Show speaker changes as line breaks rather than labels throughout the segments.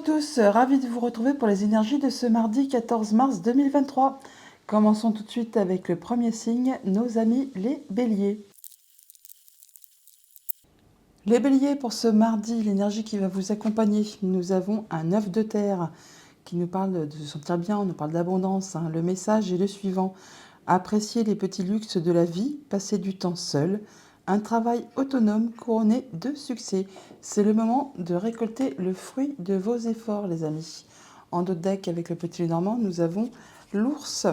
à tous, ravi de vous retrouver pour les énergies de ce mardi 14 mars 2023. Commençons tout de suite avec le premier signe, nos amis les béliers. Les béliers, pour ce mardi, l'énergie qui va vous accompagner, nous avons un œuf de terre qui nous parle de se sentir bien, on nous parle d'abondance. Le message est le suivant: appréciez les petits luxes de la vie, passez du temps seul, un travail autonome couronné de succès. C'est le moment de récolter le fruit de vos efforts, les amis. En dos de deck, avec le petit Lenormand, nous avons l'ours.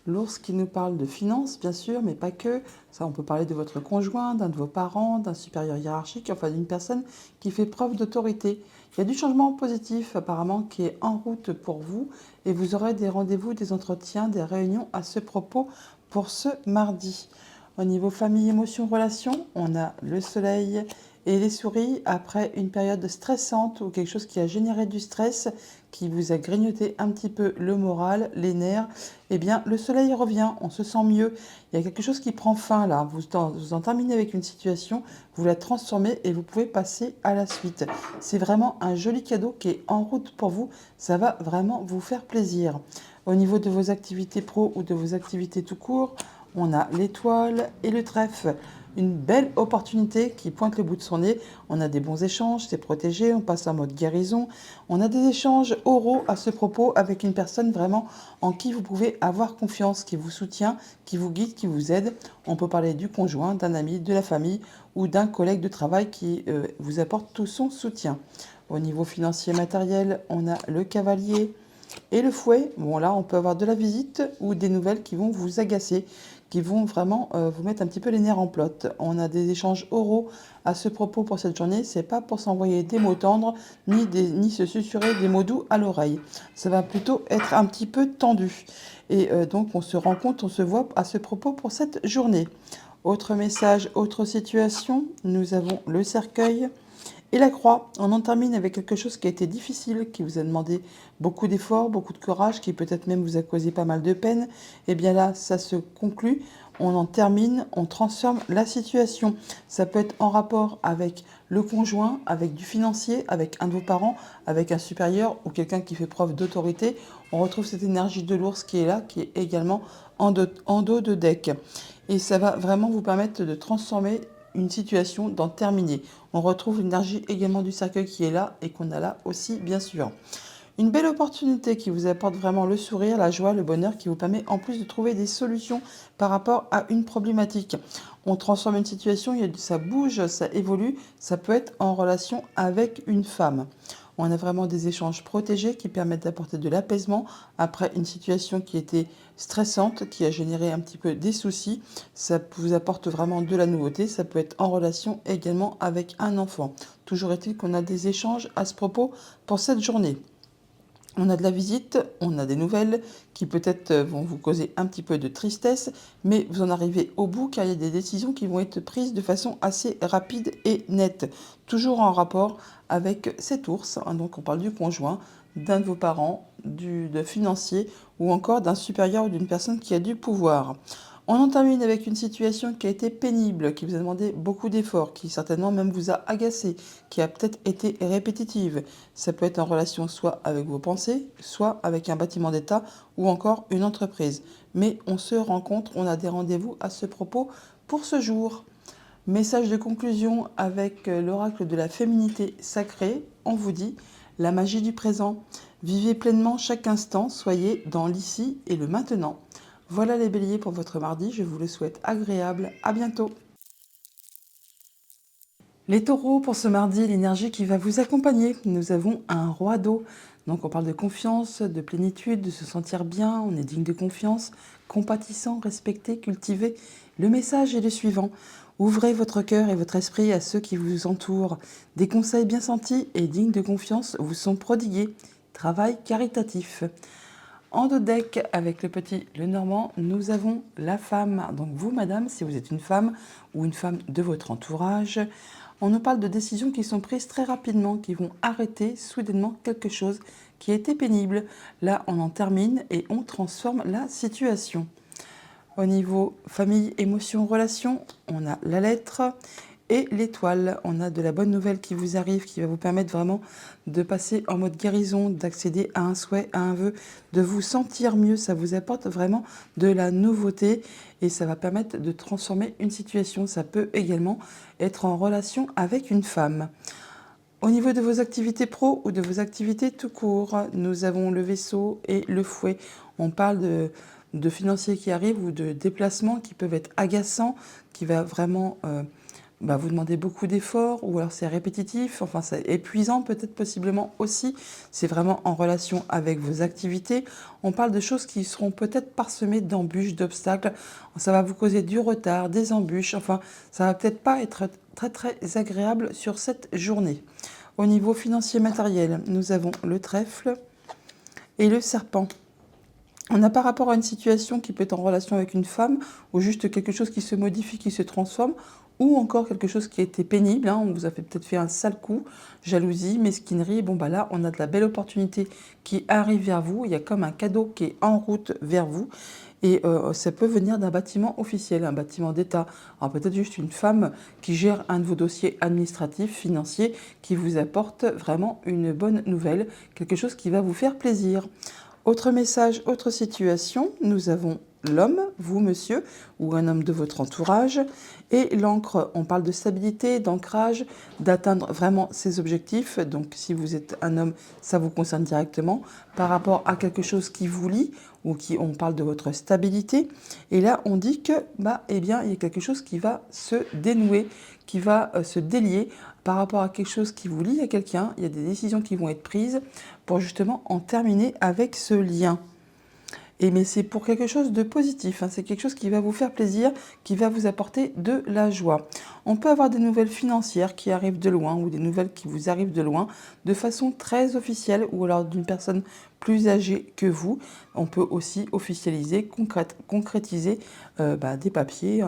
L'ours qui nous parle de finances, bien sûr, mais pas que. Ça, on peut parler de votre conjoint, d'un de vos parents, d'un supérieur hiérarchique, enfin d'une personne qui fait preuve d'autorité. Il y a du changement positif apparemment qui est en route pour vous et vous aurez des rendez-vous, des entretiens, des réunions à ce propos pour ce mardi. Au niveau famille, émotions, relations, on a le soleil et les souris après une période stressante ou quelque chose qui a généré du stress, qui vous a grignoté un petit peu le moral, les nerfs. Eh bien, le soleil revient, on se sent mieux. Il y a quelque chose qui prend fin là. Vous en terminez avec une situation, vous la transformez et vous pouvez passer à la suite. C'est vraiment un joli cadeau qui est en route pour vous. Ça va vraiment vous faire plaisir. Au niveau de vos activités pro ou de vos activités tout court, on a l'étoile et le trèfle. Une belle opportunité qui pointe le bout de son nez. On a des bons échanges, c'est protégé, on passe en mode guérison. On a des échanges oraux à ce propos avec une personne vraiment en qui vous pouvez avoir confiance, qui vous soutient, qui vous guide, qui vous aide. On peut parler du conjoint, d'un ami, de la famille ou d'un collègue de travail qui vous apporte tout son soutien. Au niveau financier matériel, on a le cavalier et le fouet. Bon, là, on peut avoir de la visite ou des nouvelles qui vont vous agacer, qui vont vraiment vous mettre un petit peu les nerfs en plot. On a des échanges oraux à ce propos pour cette journée. C'est pas pour s'envoyer des mots tendres ni se susurrer des mots doux à l'oreille. Ça va plutôt être un petit peu tendu. Et donc on se rend compte, on se voit à ce propos pour cette journée. Autre message, autre situation, nous avons le cercueil et la croix. On en termine avec quelque chose qui a été difficile, qui vous a demandé beaucoup d'efforts, beaucoup de courage, qui peut-être même vous a causé pas mal de peine. Et bien là, ça se conclut, on en termine, on transforme la situation. Ça peut être en rapport avec le conjoint, avec du financier, avec un de vos parents, avec un supérieur ou quelqu'un qui fait preuve d'autorité. On retrouve cette énergie de l'ours qui est là, qui est également en dos de deck. Et ça va vraiment vous permettre de transformer une situation, d'en terminer. On retrouve l'énergie également du cercueil qui est là et qu'on a là aussi, bien sûr. Une belle opportunité qui vous apporte vraiment le sourire, la joie, le bonheur, qui vous permet en plus de trouver des solutions par rapport à une problématique. On transforme une situation, ça bouge, ça évolue, ça peut être en relation avec une femme. On a vraiment des échanges protégés qui permettent d'apporter de l'apaisement après une situation qui était stressante, qui a généré un petit peu des soucis. Ça vous apporte vraiment de la nouveauté. Ça peut être en relation également avec un enfant. Toujours est-il qu'on a des échanges à ce propos pour cette journée. On a de la visite, on a des nouvelles qui peut-être vont vous causer un petit peu de tristesse, mais vous en arrivez au bout car il y a des décisions qui vont être prises de façon assez rapide et nette. Toujours en rapport avec cet ours, donc on parle du conjoint, d'un de vos parents, de financier ou encore d'un supérieur ou d'une personne qui a du pouvoir. On en termine avec une situation qui a été pénible, qui vous a demandé beaucoup d'efforts, qui certainement même vous a agacé, qui a peut-être été répétitive. Ça peut être en relation soit avec vos pensées, soit avec un bâtiment d'État ou encore une entreprise. Mais on se rencontre, on a des rendez-vous à ce propos pour ce jour. Message de conclusion avec l'oracle de la féminité sacrée. On vous dit la magie du présent. Vivez pleinement chaque instant, soyez dans l'ici et le maintenant. Voilà les béliers pour votre mardi, je vous le souhaite agréable. À bientôt. Les taureaux, pour ce mardi, l'énergie qui va vous accompagner. Nous avons un roi d'eau. Donc on parle de confiance, de plénitude, de se sentir bien, on est digne de confiance, compatissant, respecté, cultivé. Le message est le suivant. Ouvrez votre cœur et votre esprit à ceux qui vous entourent. Des conseils bien sentis et dignes de confiance vous sont prodigués. Travail caritatif. En dos deck, avec le petit Lenormand, nous avons la femme. Donc vous, madame, si vous êtes une femme ou une femme de votre entourage, on nous parle de décisions qui sont prises très rapidement, qui vont arrêter soudainement quelque chose qui a été pénible. Là, on en termine et on transforme la situation. Au niveau famille, émotions, relations, on a la lettre et l'étoile. On a de la bonne nouvelle qui vous arrive, qui va vous permettre vraiment de passer en mode guérison, d'accéder à un souhait, à un vœu, de vous sentir mieux. Ça vous apporte vraiment de la nouveauté et ça va permettre de transformer une situation. Ça peut également être en relation avec une femme. Au niveau de vos activités pro ou de vos activités tout court, nous avons le vaisseau et le fouet. On parle de financiers qui arrivent ou de déplacements qui peuvent être agaçants, qui va vraiment vous demander beaucoup d'efforts, ou alors c'est répétitif, enfin c'est épuisant peut-être possiblement aussi. C'est vraiment en relation avec vos activités. On parle de choses qui seront peut-être parsemées d'embûches, d'obstacles. Ça va vous causer du retard, des embûches, enfin ça va peut-être pas être très très agréable sur cette journée. Au niveau financier matériel, nous avons le trèfle et le serpent. On a par rapport à une situation qui peut être en relation avec une femme, ou juste quelque chose qui se modifie, qui se transforme, ou encore quelque chose qui a été pénible, on vous a peut-être fait un sale coup, jalousie, mesquinerie, bon bah là on a de la belle opportunité qui arrive vers vous, il y a comme un cadeau qui est en route vers vous, et ça peut venir d'un bâtiment officiel, un bâtiment d'État, alors peut-être juste une femme qui gère un de vos dossiers administratifs, financiers, qui vous apporte vraiment une bonne nouvelle, quelque chose qui va vous faire plaisir. Autre message, autre situation, nous avons l'homme, vous monsieur, ou un homme de votre entourage, et l'encre, on parle de stabilité, d'ancrage, d'atteindre vraiment ses objectifs. Donc si vous êtes un homme, ça vous concerne directement par rapport à quelque chose qui vous lie, ou qui on parle de votre stabilité. Et là, on dit que il y a quelque chose qui va se dénouer, qui va se délier par rapport à quelque chose qui vous lie à quelqu'un. Il y a des décisions qui vont être prises pour justement en terminer avec ce lien. Mais c'est pour quelque chose de positif, c'est quelque chose qui va vous faire plaisir, qui va vous apporter de la joie. On peut avoir des nouvelles financières qui arrivent de loin ou des nouvelles qui vous arrivent de loin de façon très officielle ou alors d'une personne plus âgée que vous. On peut aussi officialiser, concrétiser des papiers,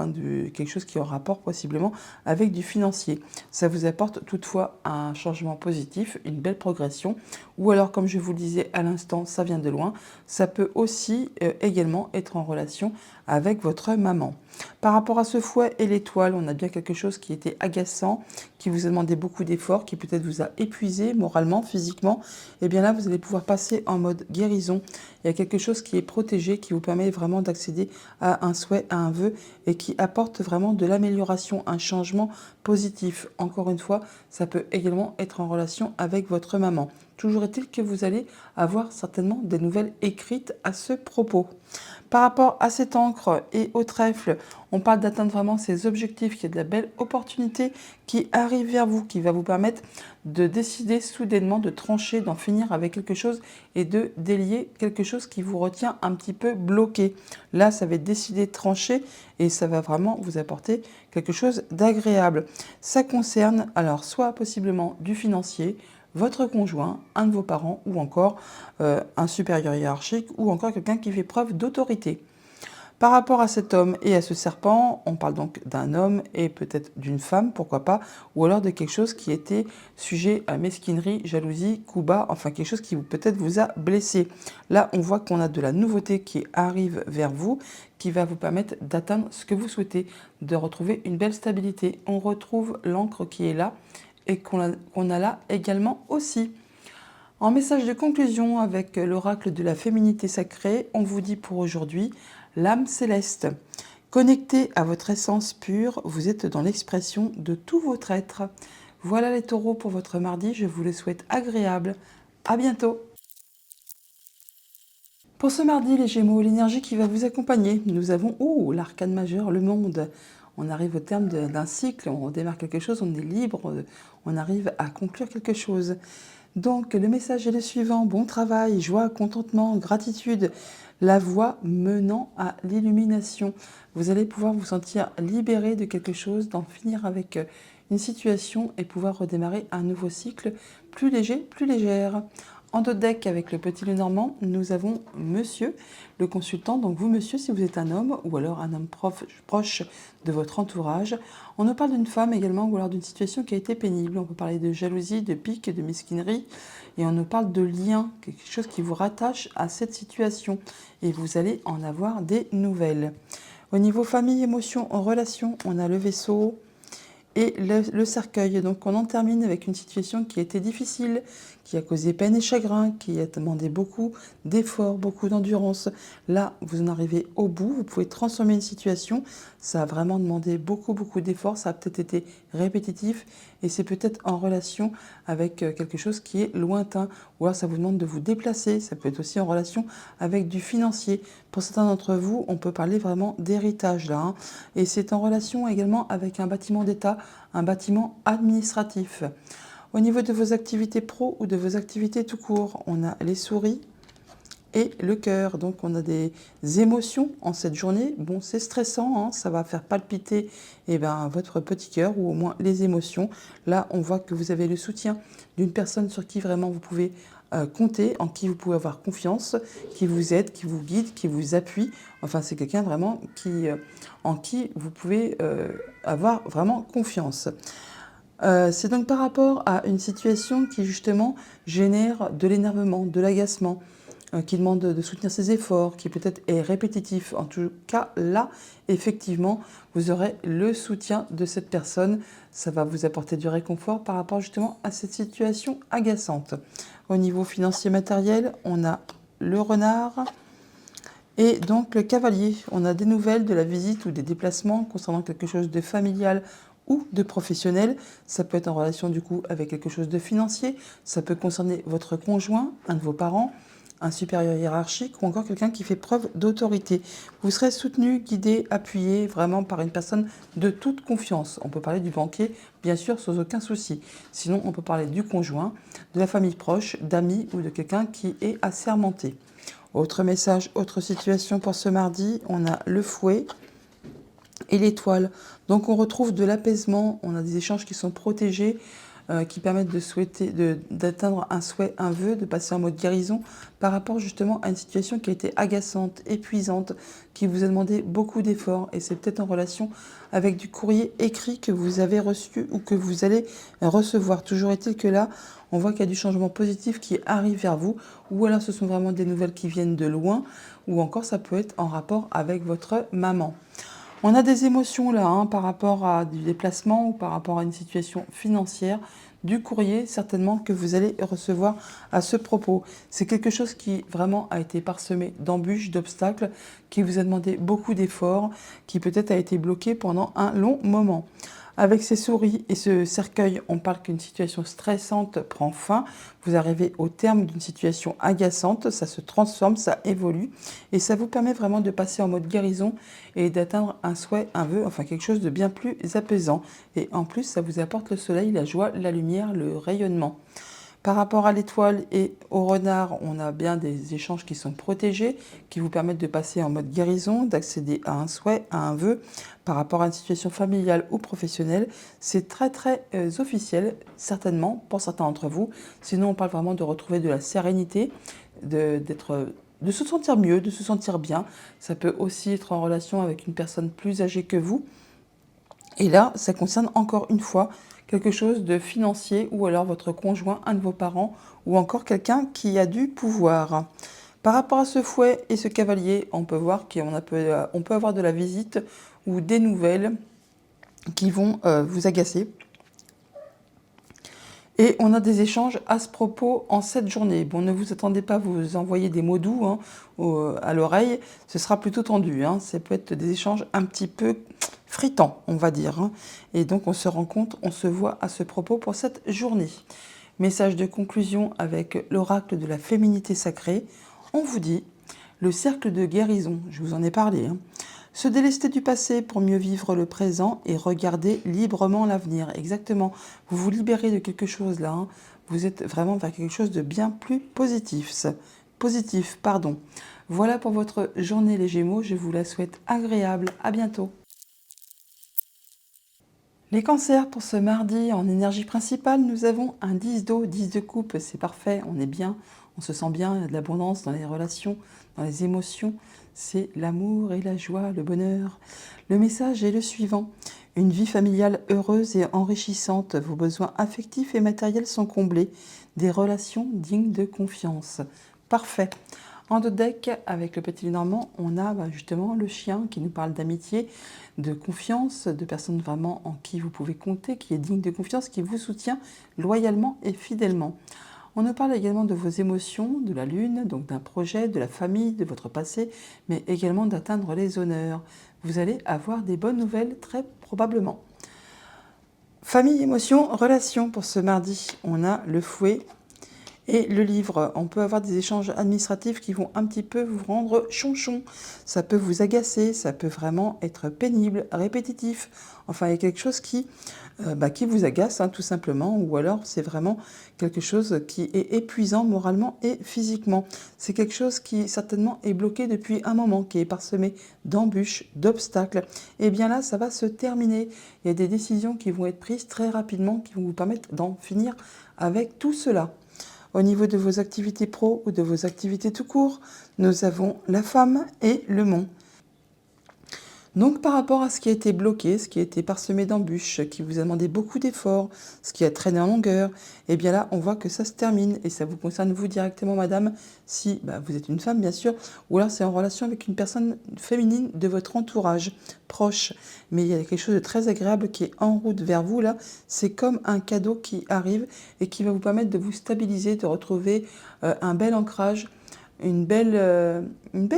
quelque chose qui est en rapport possiblement avec du financier. Ça vous apporte toutefois un changement positif, une belle progression. Ou alors, comme je vous le disais à l'instant, ça vient de loin. Ça peut aussi également être en relation avec votre maman. Par rapport à ce fouet et l'étoile, on a bien quelque chose qui était agaçant, qui vous a demandé beaucoup d'efforts, qui peut-être vous a épuisé moralement, physiquement. Et bien là, vous allez pouvoir passer en mode guérison. Il y a quelque chose qui est protégé, qui vous permet vraiment d'accéder à un souhait, à un vœu, et qui apporte vraiment de l'amélioration, un changement positif. Encore une fois, ça peut également être en relation avec votre maman. Toujours est-il que vous allez avoir certainement des nouvelles écrites à ce propos. Par rapport à cette encre et au trèfle, on parle d'atteindre vraiment ces objectifs, qu'il y a de la belle opportunité qui arrive vers vous, qui va vous permettre de décider soudainement de trancher, d'en finir avec quelque chose et de délier quelque chose qui vous retient un petit peu bloqué. Là, ça va être décider de trancher et ça va vraiment vous apporter quelque chose d'agréable. Ça concerne alors soit possiblement du financier, votre conjoint, un de vos parents ou encore un supérieur hiérarchique ou encore quelqu'un qui fait preuve d'autorité. Par rapport à cet homme et à ce serpent, on parle donc d'un homme et peut-être d'une femme, pourquoi pas, ou alors de quelque chose qui était sujet à mesquinerie, jalousie, coup bas, enfin quelque chose qui peut-être vous a blessé. Là, on voit qu'on a de la nouveauté qui arrive vers vous, qui va vous permettre d'atteindre ce que vous souhaitez, de retrouver une belle stabilité. On retrouve l'encre qui est là et qu'on a là également aussi. En message de conclusion avec l'oracle de la féminité sacrée, on vous dit pour aujourd'hui l'âme céleste. Connecté à votre essence pure, vous êtes dans l'expression de tout votre être. Voilà les taureaux pour votre mardi, je vous le souhaite agréable. À bientôt. Pour ce mardi, les Gémeaux, l'énergie qui va vous accompagner, nous avons l'arcane majeur, le monde. On arrive au terme d'un cycle, on démarre quelque chose, on est libre, on arrive à conclure quelque chose. Donc le message est le suivant, bon travail, joie, contentement, gratitude, la voie menant à l'illumination. Vous allez pouvoir vous sentir libéré de quelque chose, d'en finir avec une situation et pouvoir redémarrer un nouveau cycle plus léger, plus légère. En dos de deck avec le petit Lenormand, nous avons monsieur, le consultant. Donc vous monsieur, si vous êtes un homme ou alors un homme proche de votre entourage. On nous parle d'une femme également ou alors d'une situation qui a été pénible. On peut parler de jalousie, de pique, de mesquinerie. Et on nous parle de lien, quelque chose qui vous rattache à cette situation. Et vous allez en avoir des nouvelles. Au niveau famille, émotion, en relation, on a le vaisseau et le cercueil. Donc on en termine avec une situation qui a été difficile, qui a causé peine et chagrin, qui a demandé beaucoup d'efforts, beaucoup d'endurance. Là, vous en arrivez au bout, vous pouvez transformer une situation. Ça a vraiment demandé beaucoup d'efforts, ça a peut-être été répétitif et c'est peut-être en relation avec quelque chose qui est lointain. Ou alors ça vous demande de vous déplacer, ça peut être aussi en relation avec du financier. Pour certains d'entre vous, on peut parler vraiment d'héritage là, hein. Et c'est en relation également avec un bâtiment d'État, un bâtiment administratif. Au niveau de vos activités pro ou de vos activités tout court, on a les souris et le cœur. Donc on a des émotions en cette journée. Bon, c'est stressant, hein, ça va faire palpiter votre petit cœur ou au moins les émotions. Là, on voit que vous avez le soutien d'une personne sur qui vraiment vous pouvez compter, en qui vous pouvez avoir confiance, qui vous aide, qui vous guide, qui vous appuie. Enfin, c'est quelqu'un vraiment en qui vous pouvez avoir vraiment confiance. C'est donc par rapport à une situation qui justement génère de l'énervement, de l'agacement, qui demande de soutenir ses efforts, qui peut-être est répétitif. En tout cas, là, effectivement, vous aurez le soutien de cette personne. Ça va vous apporter du réconfort par rapport justement à cette situation agaçante. Au niveau financier matériel, on a le renard et donc le cavalier. On a des nouvelles de la visite ou des déplacements concernant quelque chose de familial ou de professionnel. Ça peut être en relation du coup avec quelque chose de financier. Ça peut concerner votre conjoint, un de vos parents, un supérieur hiérarchique ou encore quelqu'un qui fait preuve d'autorité. Vous serez soutenu, guidé, appuyé vraiment par une personne de toute confiance. On peut parler du banquier, bien sûr, sans aucun souci. Sinon, on peut parler du conjoint, de la famille proche, d'amis ou de quelqu'un qui est assermenté. Autre message, autre situation pour ce mardi, on a le fouet et l'étoile. Donc on retrouve de l'apaisement, on a des échanges qui sont protégés, qui permettent d'atteindre un souhait, un vœu, de passer en mode guérison par rapport justement à une situation qui a été agaçante, épuisante, qui vous a demandé beaucoup d'efforts. Et c'est peut-être en relation avec du courrier écrit que vous avez reçu ou que vous allez recevoir. Toujours est-il que là, on voit qu'il y a du changement positif qui arrive vers vous, ou alors ce sont vraiment des nouvelles qui viennent de loin, ou encore ça peut être en rapport avec votre maman. On a des émotions là, hein, par rapport à du déplacement ou par rapport à une situation financière, du courrier certainement que vous allez recevoir à ce propos. C'est quelque chose qui vraiment a été parsemé d'embûches, d'obstacles, qui vous a demandé beaucoup d'efforts, qui peut-être a été bloqué pendant un long moment. Avec ces souris et ce cercueil, on parle qu'une situation stressante prend fin. Vous arrivez au terme d'une situation agaçante, ça se transforme, ça évolue. Et ça vous permet vraiment de passer en mode guérison et d'atteindre un souhait, un vœu, enfin quelque chose de bien plus apaisant. Et en plus, ça vous apporte le soleil, la joie, la lumière, le rayonnement. Par rapport à l'étoile et au renard, on a bien des échanges qui sont protégés, qui vous permettent de passer en mode guérison, d'accéder à un souhait, à un vœu. Par rapport à une situation familiale ou professionnelle, c'est très officiel, certainement, pour certains d'entre vous. Sinon, on parle vraiment de retrouver de la sérénité, de se sentir mieux, de se sentir bien. Ça peut aussi être en relation avec une personne plus âgée que vous. Et là, ça concerne encore une fois quelque chose de financier ou alors votre conjoint, un de vos parents ou encore quelqu'un qui a du pouvoir. Par rapport à ce fouet et ce cavalier, on peut voir qu'on peut avoir de la visite ou des nouvelles qui vont vous agacer. Et on a des échanges à ce propos en cette journée. Bon, ne vous attendez pas à vous envoyer des mots doux à l'oreille, ce sera plutôt tendu. Ça peut être des échanges un petit peu fritants, on va dire. Et donc on se rencontre, on se voit à ce propos pour cette journée. Message de conclusion avec l'oracle de la féminité sacrée. On vous dit, le cercle de guérison, je vous en ai parlé. Se délester du passé pour mieux vivre le présent et regarder librement l'avenir. Exactement. Vous vous libérez de quelque chose là. Vous êtes vraiment vers quelque chose de bien plus positif. Voilà pour votre journée les Gémeaux. Je vous la souhaite agréable. À bientôt. Les cancers, pour ce mardi, en énergie principale, nous avons un 10 d'eau, 10 de coupe. C'est parfait, on est bien, on se sent bien, il y a de l'abondance dans les relations, dans les émotions. C'est l'amour et la joie, le bonheur. Le message est le suivant. Une vie familiale heureuse et enrichissante. Vos besoins affectifs et matériels sont comblés. Des relations dignes de confiance. Parfait. En dos de deck, avec le petit Lénormand, on a justement le chien qui nous parle d'amitié, de confiance, de personnes vraiment en qui vous pouvez compter, qui est digne de confiance, qui vous soutient loyalement et fidèlement. On nous parle également de vos émotions, de la lune, donc d'un projet, de la famille, de votre passé, mais également d'atteindre les honneurs. Vous allez avoir des bonnes nouvelles très probablement. Famille, émotions, relations pour ce mardi. On a le fouet et le livre. On peut avoir des échanges administratifs qui vont un petit peu vous rendre chonchon. Ça peut vous agacer, ça peut vraiment être pénible, répétitif. Enfin, il y a quelque chose qui vous agace, tout simplement, ou alors c'est vraiment quelque chose qui est épuisant moralement et physiquement. C'est quelque chose qui certainement est bloqué depuis un moment, qui est parsemé d'embûches, d'obstacles. Et bien là, ça va se terminer. Il y a des décisions qui vont être prises très rapidement, qui vont vous permettre d'en finir avec tout cela. Au niveau de vos activités pro ou de vos activités tout court, nous avons la femme et le mont. Donc par rapport à ce qui a été bloqué, ce qui a été parsemé d'embûches, qui vous a demandé beaucoup d'efforts, ce qui a traîné en longueur, et bien là on voit que ça se termine et ça vous concerne vous directement madame, si vous êtes une femme bien sûr, ou alors c'est en relation avec une personne féminine de votre entourage proche. Mais il y a quelque chose de très agréable qui est en route vers vous là, c'est comme un cadeau qui arrive et qui va vous permettre de vous stabiliser, de retrouver un bel ancrage, une belle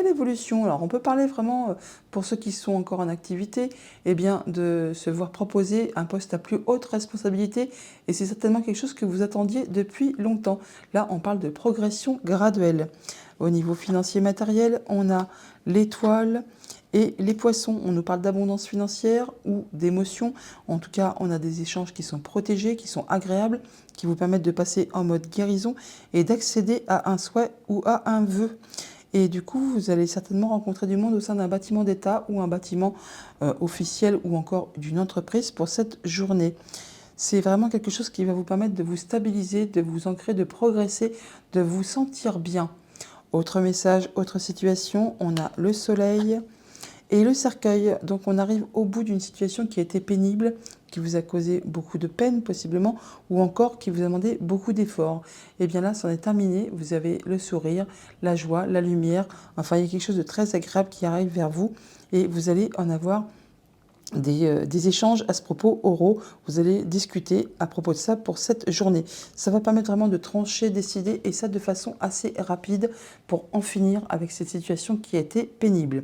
évolution. Alors on peut parler vraiment, pour ceux qui sont encore en activité, de se voir proposer un poste à plus haute responsabilité et c'est certainement quelque chose que vous attendiez depuis longtemps. Là on parle de progression graduelle. Au niveau financier matériel, on a l'étoile et les poissons. On nous parle d'abondance financière ou d'émotion. En tout cas, on a des échanges qui sont protégés, qui sont agréables, qui vous permettent de passer en mode guérison et d'accéder à un souhait ou à un vœu. Et du coup, vous allez certainement rencontrer du monde au sein d'un bâtiment d'État ou un bâtiment officiel ou encore d'une entreprise pour cette journée. C'est vraiment quelque chose qui va vous permettre de vous stabiliser, de vous ancrer, de progresser, de vous sentir bien. Autre message, autre situation, on a le soleil et le cercueil. Donc on arrive au bout d'une situation qui a été pénible, qui vous a causé beaucoup de peine possiblement, ou encore qui vous a demandé beaucoup d'efforts. Et bien là, c'en est terminé, vous avez le sourire, la joie, la lumière, enfin il y a quelque chose de très agréable qui arrive vers vous et vous allez en avoir des échanges à ce propos oraux. Vous allez discuter à propos de ça pour cette journée. Ça va permettre vraiment de trancher, décider, et ça de façon assez rapide pour en finir avec cette situation qui a été pénible.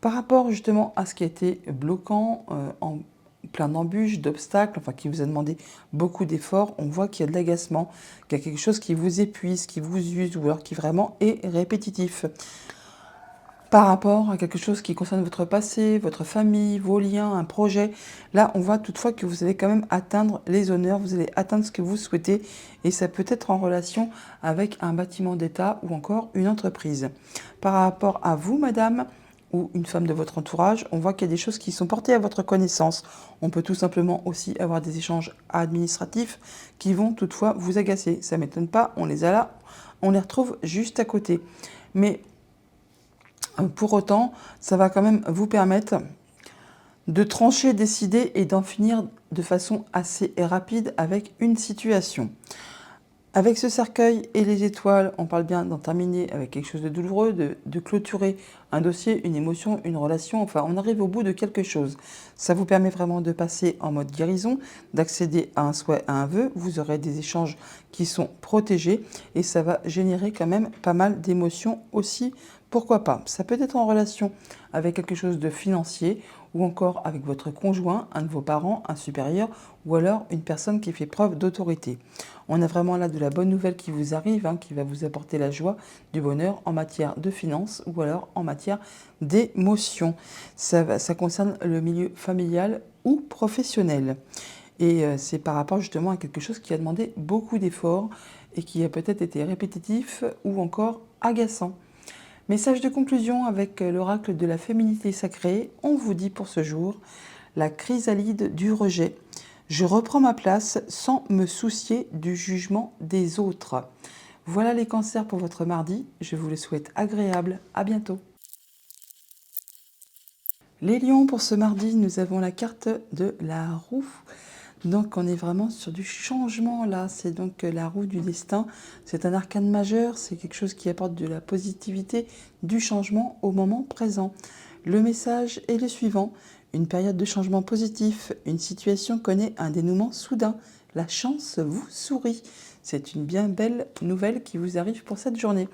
Par rapport justement à ce qui a été bloquant, en plein d'embûches, d'obstacles, enfin qui vous a demandé beaucoup d'efforts, on voit qu'il y a de l'agacement, qu'il y a quelque chose qui vous épuise, qui vous use, ou alors qui vraiment est répétitif. Par rapport à quelque chose qui concerne votre passé, votre famille, vos liens, un projet, là on voit toutefois que vous allez quand même atteindre les honneurs, vous allez atteindre ce que vous souhaitez et ça peut être en relation avec un bâtiment d'État ou encore une entreprise. Par rapport à vous madame, ou une femme de votre entourage, on voit qu'il y a des choses qui sont portées à votre connaissance. On peut tout simplement aussi avoir des échanges administratifs qui vont toutefois vous agacer. Ça ne m'étonne pas, on les a là, on les retrouve juste à côté. Mais pour autant, ça va quand même vous permettre de trancher, décider et d'en finir de façon assez rapide avec une situation. Avec ce cercueil et les étoiles, on parle bien d'en terminer avec quelque chose de douloureux, de clôturer un dossier, une émotion, une relation, enfin on arrive au bout de quelque chose. Ça vous permet vraiment de passer en mode guérison, d'accéder à un souhait, à un vœu, vous aurez des échanges qui sont protégés et ça va générer quand même pas mal d'émotions aussi, pourquoi pas. Ça peut être en relation avec quelque chose de financier ou encore avec votre conjoint, un de vos parents, un supérieur ou alors une personne qui fait preuve d'autorité. On a vraiment là de la bonne nouvelle qui vous arrive, qui va vous apporter la joie, du bonheur en matière de finances ou alors en matière d'émotions. Ça concerne le milieu familial ou professionnel. Et c'est par rapport justement à quelque chose qui a demandé beaucoup d'efforts et qui a peut-être été répétitif ou encore agaçant. Message de conclusion avec l'oracle de la féminité sacrée, on vous dit pour ce jour, la chrysalide du rejet. Je reprends ma place sans me soucier du jugement des autres. Voilà les cancers pour votre mardi, je vous le souhaite agréable, à bientôt. Les lions, pour ce mardi, nous avons la carte de la roue. Donc on est vraiment sur du changement là, c'est donc la roue du destin, c'est un arcane majeur, c'est quelque chose qui apporte de la positivité, du changement au moment présent. Le message est le suivant, une période de changement positif, une situation connaît un dénouement soudain, la chance vous sourit. C'est une bien belle nouvelle qui vous arrive pour cette journée.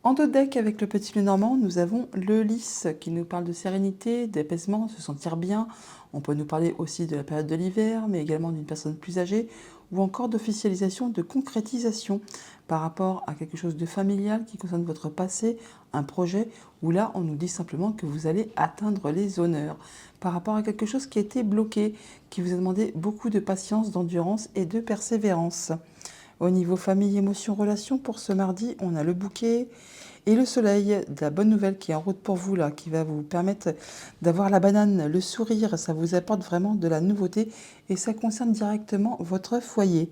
En dos de deck, avec le petit Lenormand, nous avons le lys qui nous parle de sérénité, d'apaisement, se sentir bien. On peut nous parler aussi de la période de l'hiver, mais également d'une personne plus âgée, ou encore d'officialisation, de concrétisation par rapport à quelque chose de familial qui concerne votre passé, un projet, où là, on nous dit simplement que vous allez atteindre les honneurs. Par rapport à quelque chose qui a été bloqué, qui vous a demandé beaucoup de patience, d'endurance et de persévérance. Au niveau famille, émotions, relations, pour ce mardi, on a le bouquet et le soleil, de la bonne nouvelle qui est en route pour vous, là, qui va vous permettre d'avoir la banane, le sourire, ça vous apporte vraiment de la nouveauté et ça concerne directement votre foyer.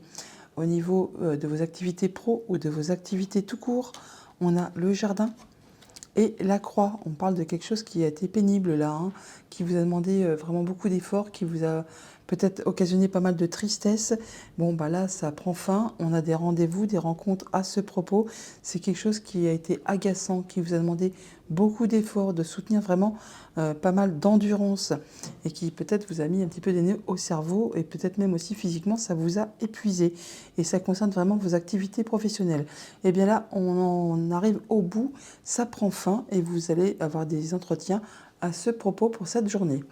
Au niveau de vos activités pro ou de vos activités tout court, on a le jardin et la croix. On parle de quelque chose qui a été pénible là, hein, qui vous a demandé vraiment beaucoup d'efforts, qui vous a peut-être occasionné pas mal de tristesse. Bon, bah là, ça prend fin. On a des rendez-vous, des rencontres à ce propos. C'est quelque chose qui a été agaçant, qui vous a demandé beaucoup d'efforts, de soutenir vraiment pas mal d'endurance et qui peut-être vous a mis un petit peu des nœuds au cerveau et peut-être même aussi physiquement, ça vous a épuisé. Et ça concerne vraiment vos activités professionnelles. Et bien là, on en arrive au bout, ça prend fin et vous allez avoir des entretiens à ce propos pour cette journée.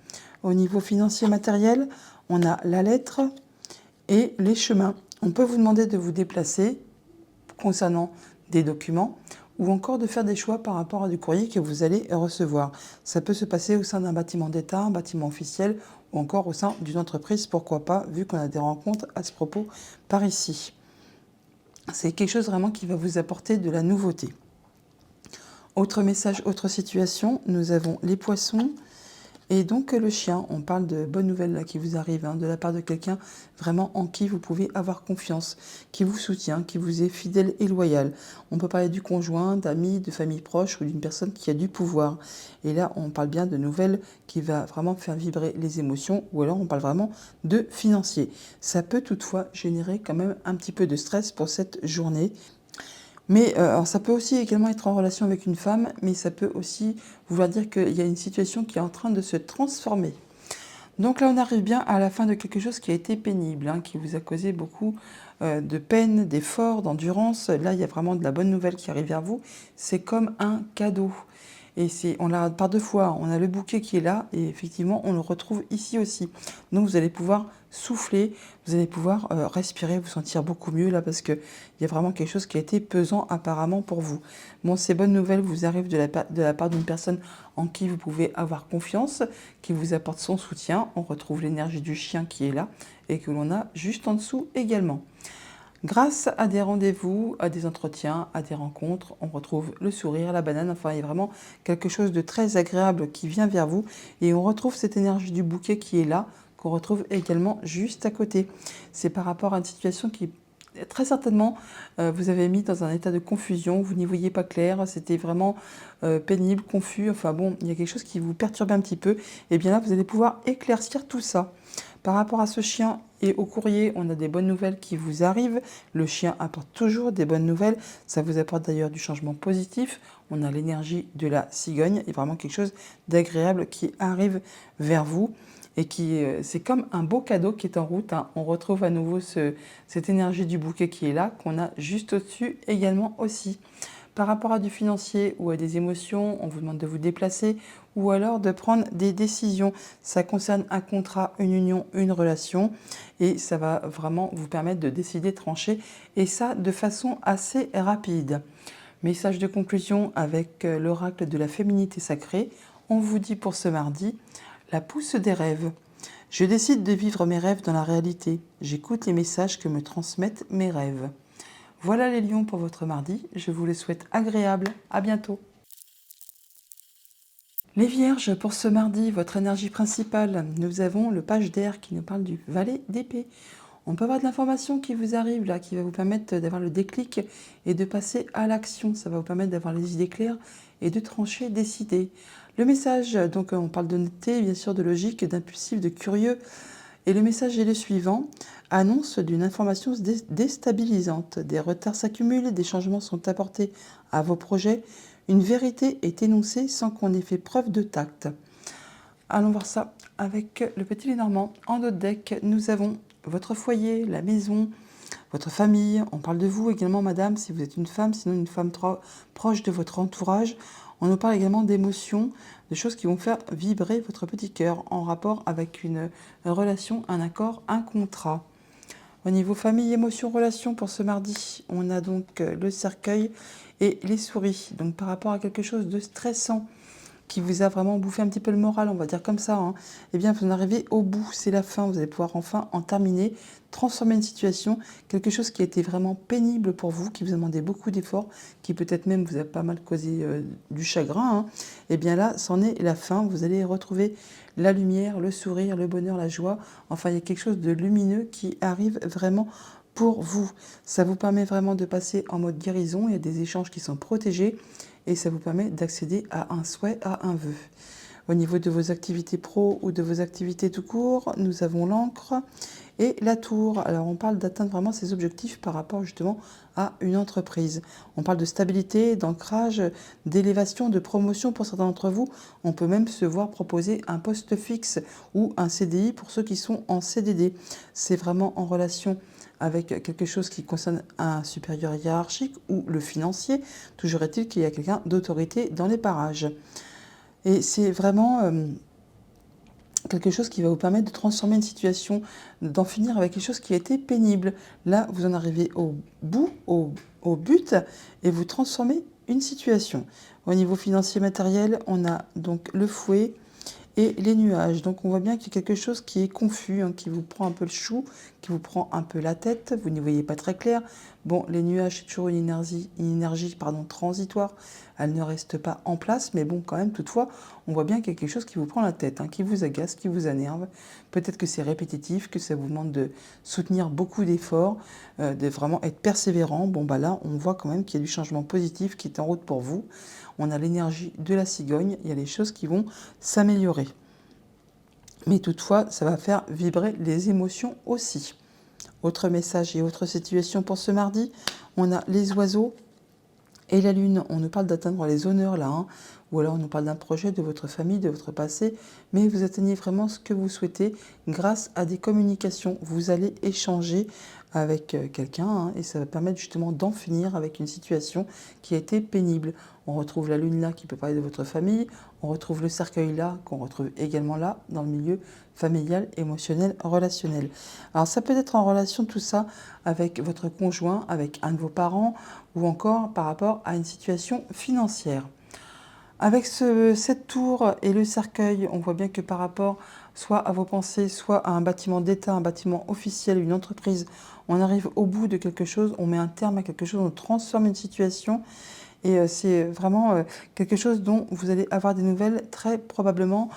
Au niveau financier matériel, on a la lettre et les chemins. On peut vous demander de vous déplacer concernant des documents ou encore de faire des choix par rapport à du courrier que vous allez recevoir. Ça peut se passer au sein d'un bâtiment d'État, un bâtiment officiel ou encore au sein d'une entreprise, pourquoi pas, vu qu'on a des rencontres à ce propos par ici. C'est quelque chose vraiment qui va vous apporter de la nouveauté. Autre message, autre situation, nous avons les poissons et donc le chien. On parle de bonnes nouvelles là, qui vous arrivent de la part de quelqu'un vraiment en qui vous pouvez avoir confiance, qui vous soutient, qui vous est fidèle et loyal. On peut parler du conjoint, d'amis, de famille proche ou d'une personne qui a du pouvoir. Et là, on parle bien de nouvelles qui va vraiment faire vibrer les émotions ou alors on parle vraiment de financier. Ça peut toutefois générer quand même un petit peu de stress pour cette journée. Mais alors ça peut aussi également être en relation avec une femme, mais ça peut aussi vouloir dire qu'il y a une situation qui est en train de se transformer. Donc là, on arrive bien à la fin de quelque chose qui a été pénible, qui vous a causé beaucoup de peine, d'efforts, d'endurance. Là, il y a vraiment de la bonne nouvelle qui arrive vers vous. C'est comme un cadeau. Et on l'a par deux fois, on a le bouquet qui est là et effectivement on le retrouve ici aussi. Donc vous allez pouvoir souffler, vous allez pouvoir respirer, vous sentir beaucoup mieux là parce qu'il y a vraiment quelque chose qui a été pesant apparemment pour vous. Bon, ces bonnes nouvelles vous arrivent de la part d'une personne en qui vous pouvez avoir confiance, qui vous apporte son soutien. On retrouve l'énergie du chien qui est là et que l'on a juste en dessous également. Grâce à des rendez-vous, à des entretiens, à des rencontres, on retrouve le sourire, la banane, enfin il y a vraiment quelque chose de très agréable qui vient vers vous et on retrouve cette énergie du bouquet qui est là, qu'on retrouve également juste à côté. C'est par rapport à une situation qui très certainement vous avez mis dans un état de confusion, vous n'y voyez pas clair, c'était vraiment pénible, confus, enfin bon, il y a quelque chose qui vous perturbe un petit peu, et bien là vous allez pouvoir éclaircir tout ça. Par rapport à ce chien et au courrier, on a des bonnes nouvelles qui vous arrivent. Le chien apporte toujours des bonnes nouvelles. Ça vous apporte d'ailleurs du changement positif. On a l'énergie de la cigogne et vraiment quelque chose d'agréable qui arrive vers vous. Et c'est comme un beau cadeau qui est en route. On retrouve à nouveau cette énergie du bouquet qui est là, qu'on a juste au-dessus également aussi. Par rapport à du financier ou à des émotions, on vous demande de vous déplacer ou alors de prendre des décisions. Ça concerne un contrat, une union, une relation et ça va vraiment vous permettre de décider, trancher et ça de façon assez rapide. Message de conclusion avec l'oracle de la féminité sacrée. On vous dit pour ce mardi, la pousse des rêves. Je décide de vivre mes rêves dans la réalité. J'écoute les messages que me transmettent mes rêves. Voilà les lions pour votre mardi, je vous les souhaite agréables, à bientôt. Les vierges, pour ce mardi, votre énergie principale, nous avons le page d'air qui nous parle du valet d'épée. On peut avoir de l'information qui vous arrive là, qui va vous permettre d'avoir le déclic et de passer à l'action. Ça va vous permettre d'avoir les idées claires et de trancher, décider. Le message, donc on parle d'honnêteté, bien sûr de logique, d'impulsif, de curieux. Et le message est le suivant, annonce d'une information déstabilisante. Des retards s'accumulent, des changements sont apportés à vos projets. Une vérité est énoncée sans qu'on ait fait preuve de tact. Allons voir ça avec le petit Lénormand. En notre deck, nous avons votre foyer, la maison, votre famille. On parle de vous également, madame, si vous êtes une femme, sinon une femme trop proche de votre entourage. On nous parle également d'émotions, de choses qui vont faire vibrer votre petit cœur en rapport avec une relation, un accord, un contrat. Au niveau famille, émotions, relations pour ce mardi, on a donc le cercueil et les souris. Donc par rapport à quelque chose de stressant, qui vous a vraiment bouffé un petit peu le moral, on va dire comme ça, hein, eh bien vous en arrivez au bout, c'est la fin, vous allez pouvoir enfin en terminer, transformer une situation, quelque chose qui a été vraiment pénible pour vous, qui vous a demandé beaucoup d'efforts, qui peut-être même vous a pas mal causé du chagrin, hein, eh bien là, c'en est la fin, vous allez retrouver la lumière, le sourire, le bonheur, la joie, enfin il y a quelque chose de lumineux qui arrive vraiment pour vous. Ça vous permet vraiment de passer en mode guérison, il y a des échanges qui sont protégés, et ça vous permet d'accéder à un souhait, à un vœu. Au niveau de vos activités pro ou de vos activités tout court, nous avons l'encre et la tour. Alors on parle d'atteindre vraiment ses objectifs par rapport justement à une entreprise. On parle de stabilité, d'ancrage, d'élévation, de promotion pour certains d'entre vous. On peut même se voir proposer un poste fixe ou un CDI pour ceux qui sont en CDD. C'est vraiment en relation avec quelque chose qui concerne un supérieur hiérarchique ou le financier. Toujours est-il qu'il y a quelqu'un d'autorité dans les parages. Et c'est vraiment quelque chose qui va vous permettre de transformer une situation, d'en finir avec quelque chose qui a été pénible. Là, vous en arrivez au bout, au but, et vous transformez une situation. Au niveau financier matériel, on a donc le fouet et les nuages. Donc on voit bien qu'il y a quelque chose qui est confus, hein, qui vous prend un peu le chou, qui vous prend un peu la tête, vous n'y voyez pas très clair. Bon, les nuages, c'est toujours une énergie transitoire, elle ne reste pas en place, mais bon, quand même, toutefois, on voit bien qu'il y a quelque chose qui vous prend la tête, hein, qui vous agace, qui vous énerve. Peut-être que c'est répétitif, que ça vous demande de soutenir beaucoup d'efforts, de vraiment être persévérant. Bon, bah là, on voit quand même qu'il y a du changement positif qui est en route pour vous. On a l'énergie de la cigogne, il y a des choses qui vont s'améliorer. Mais toutefois, ça va faire vibrer les émotions aussi. Autre message et autre situation pour ce mardi, on a les oiseaux et la lune. On nous parle d'atteindre les honneurs là, hein, ou alors on nous parle d'un projet de votre famille, de votre passé, mais vous atteignez vraiment ce que vous souhaitez grâce à des communications. Vous allez échanger avec quelqu'un, hein, et ça va permettre justement d'en finir avec une situation qui a été pénible. On retrouve la lune là qui peut parler de votre famille, on retrouve le cercueil là qu'on retrouve également là dans le milieu familial, émotionnel, relationnel. Alors ça peut être en relation tout ça avec votre conjoint, avec un de vos parents ou encore par rapport à une situation financière. Avec cette tour et le cercueil, on voit bien que par rapport soit à vos pensées, soit à un bâtiment d'État, un bâtiment officiel, une entreprise, on arrive au bout de quelque chose, on met un terme à quelque chose, on transforme une situation. Et c'est vraiment quelque chose dont vous allez avoir des nouvelles très probablement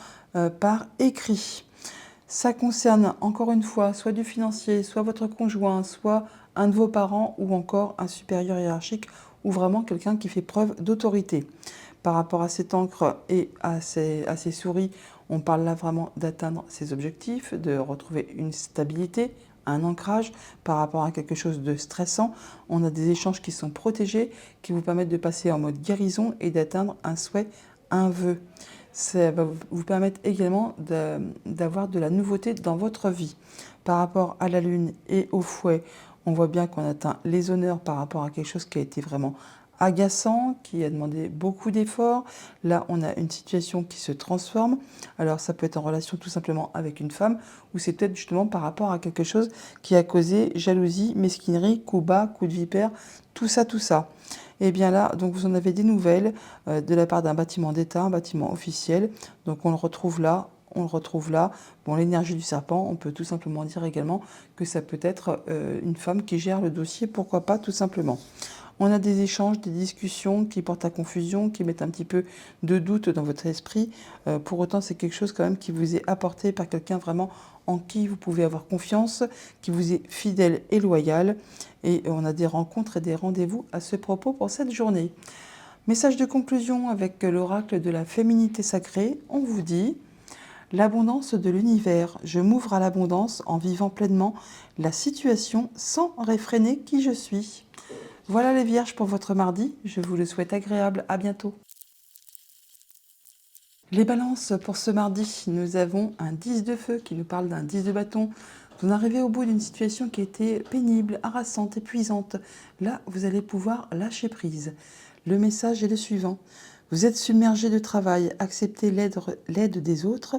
par écrit. Ça concerne encore une fois soit du financier, soit votre conjoint, soit un de vos parents ou encore un supérieur hiérarchique ou vraiment quelqu'un qui fait preuve d'autorité. Par rapport à cette encre et à ces souris, on parle là vraiment d'atteindre ses objectifs, de retrouver une stabilité, un ancrage par rapport à quelque chose de stressant. On a des échanges qui sont protégés, qui vous permettent de passer en mode guérison et d'atteindre un souhait, un vœu. Ça va vous permettre également d'avoir de la nouveauté dans votre vie. Par rapport à la lune et au fouet, on voit bien qu'on atteint les honneurs par rapport à quelque chose qui a été vraiment agaçant, qui a demandé beaucoup d'efforts. Là, on a une situation qui se transforme. Alors, ça peut être en relation tout simplement avec une femme, ou c'est peut-être justement par rapport à quelque chose qui a causé jalousie, mesquinerie, coup bas, coup de vipère, tout ça, tout ça. Et bien là, donc vous en avez des nouvelles de la part d'un bâtiment d'État, un bâtiment officiel. Donc on le retrouve là. On le retrouve là. Bon, l'énergie du serpent, on peut tout simplement dire également que ça peut être une femme qui gère le dossier, pourquoi pas, tout simplement. On a des échanges, des discussions qui portent à confusion, qui mettent un petit peu de doute dans votre esprit. Pour autant, c'est quelque chose quand même qui vous est apporté par quelqu'un vraiment en qui vous pouvez avoir confiance, qui vous est fidèle et loyal. Et on a des rencontres et des rendez-vous à ce propos pour cette journée. Message de conclusion avec l'oracle de la féminité sacrée. On vous dit: L'abondance de l'univers. Je m'ouvre à l'abondance en vivant pleinement la situation sans réfréner qui je suis. Voilà les Vierges pour votre mardi. Je vous le souhaite agréable. À bientôt. Les balances pour ce mardi, nous avons un 10 de feu qui nous parle d'un 10 de bâton. Vous arrivez au bout d'une situation qui était pénible, harassante, épuisante. Là, vous allez pouvoir lâcher prise. Le message est le suivant. Vous êtes submergé de travail, acceptez l'aide des autres.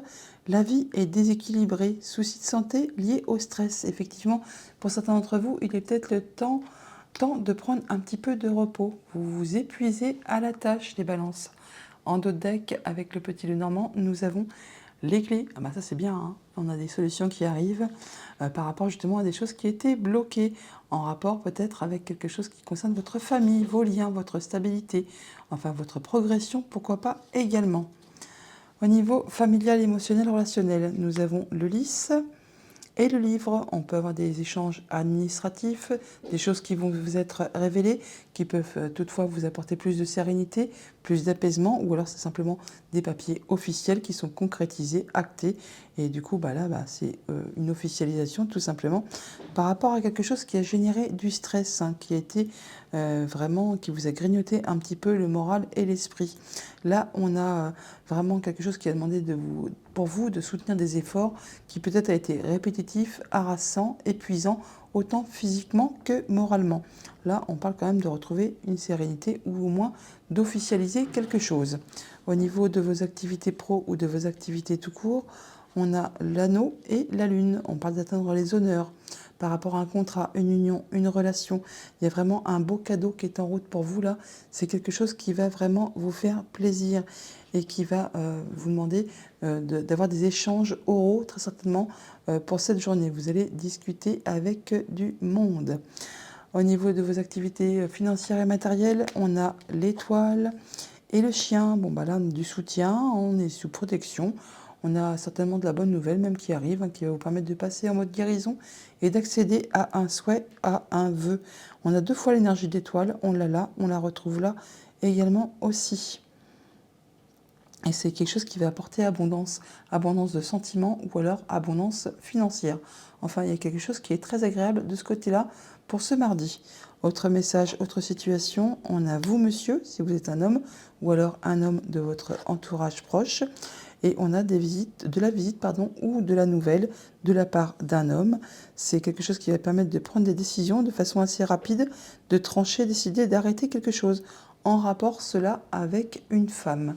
La vie est déséquilibrée, soucis de santé liés au stress. Effectivement, pour certains d'entre vous, il est peut-être le temps de prendre un petit peu de repos. Vous vous épuisez à la tâche, les balances. En dos de deck, avec le petit Lenormand, nous avons les clés. Ah bah ça c'est bien, hein. On a des solutions qui arrivent par rapport justement à des choses qui étaient bloquées, en rapport peut-être avec quelque chose qui concerne votre famille, vos liens, votre stabilité, enfin votre progression, pourquoi pas également. Au niveau familial, émotionnel, relationnel, nous avons le lys et le livre. On peut avoir des échanges administratifs, des choses qui vont vous être révélées, qui peuvent toutefois vous apporter plus de sérénité, plus d'apaisement, ou alors c'est simplement des papiers officiels qui sont concrétisés, actés, et du coup c'est une officialisation tout simplement par rapport à quelque chose qui a généré du stress, hein, qui a été vraiment, qui vous a grignoté un petit peu le moral et l'esprit. Là on a vraiment quelque chose qui a demandé pour vous de soutenir des efforts qui peut-être a été répétitif, harassant, épuisant, autant physiquement que moralement. Là, on parle quand même de retrouver une sérénité ou au moins d'officialiser quelque chose. Au niveau de vos activités pro ou de vos activités tout court, on a l'anneau et la lune. On parle d'atteindre les honneurs par rapport à un contrat, une union, une relation. Il y a vraiment un beau cadeau qui est en route pour vous là. C'est quelque chose qui va vraiment vous faire plaisir et qui va vous demander d'avoir des échanges oraux très certainement pour cette journée. Vous allez discuter avec du monde. Au niveau de vos activités financières et matérielles, on a l'étoile et le chien. Bon là, on a du soutien, on est sous protection. On a certainement de la bonne nouvelle même qui arrive, hein, qui va vous permettre de passer en mode guérison et d'accéder à un souhait, à un vœu. On a 2 fois l'énergie d'étoile, on l'a là, on la retrouve là également aussi. Et c'est quelque chose qui va apporter abondance, abondance de sentiments ou alors abondance financière. Enfin, il y a quelque chose qui est très agréable de ce côté-là pour ce mardi. Autre message, autre situation, on a vous, monsieur, si vous êtes un homme, ou alors un homme de votre entourage proche. Et on a de la visite ou de la nouvelle de la part d'un homme. C'est quelque chose qui va permettre de prendre des décisions de façon assez rapide, de trancher, décider d'arrêter quelque chose. En rapport cela avec une femme.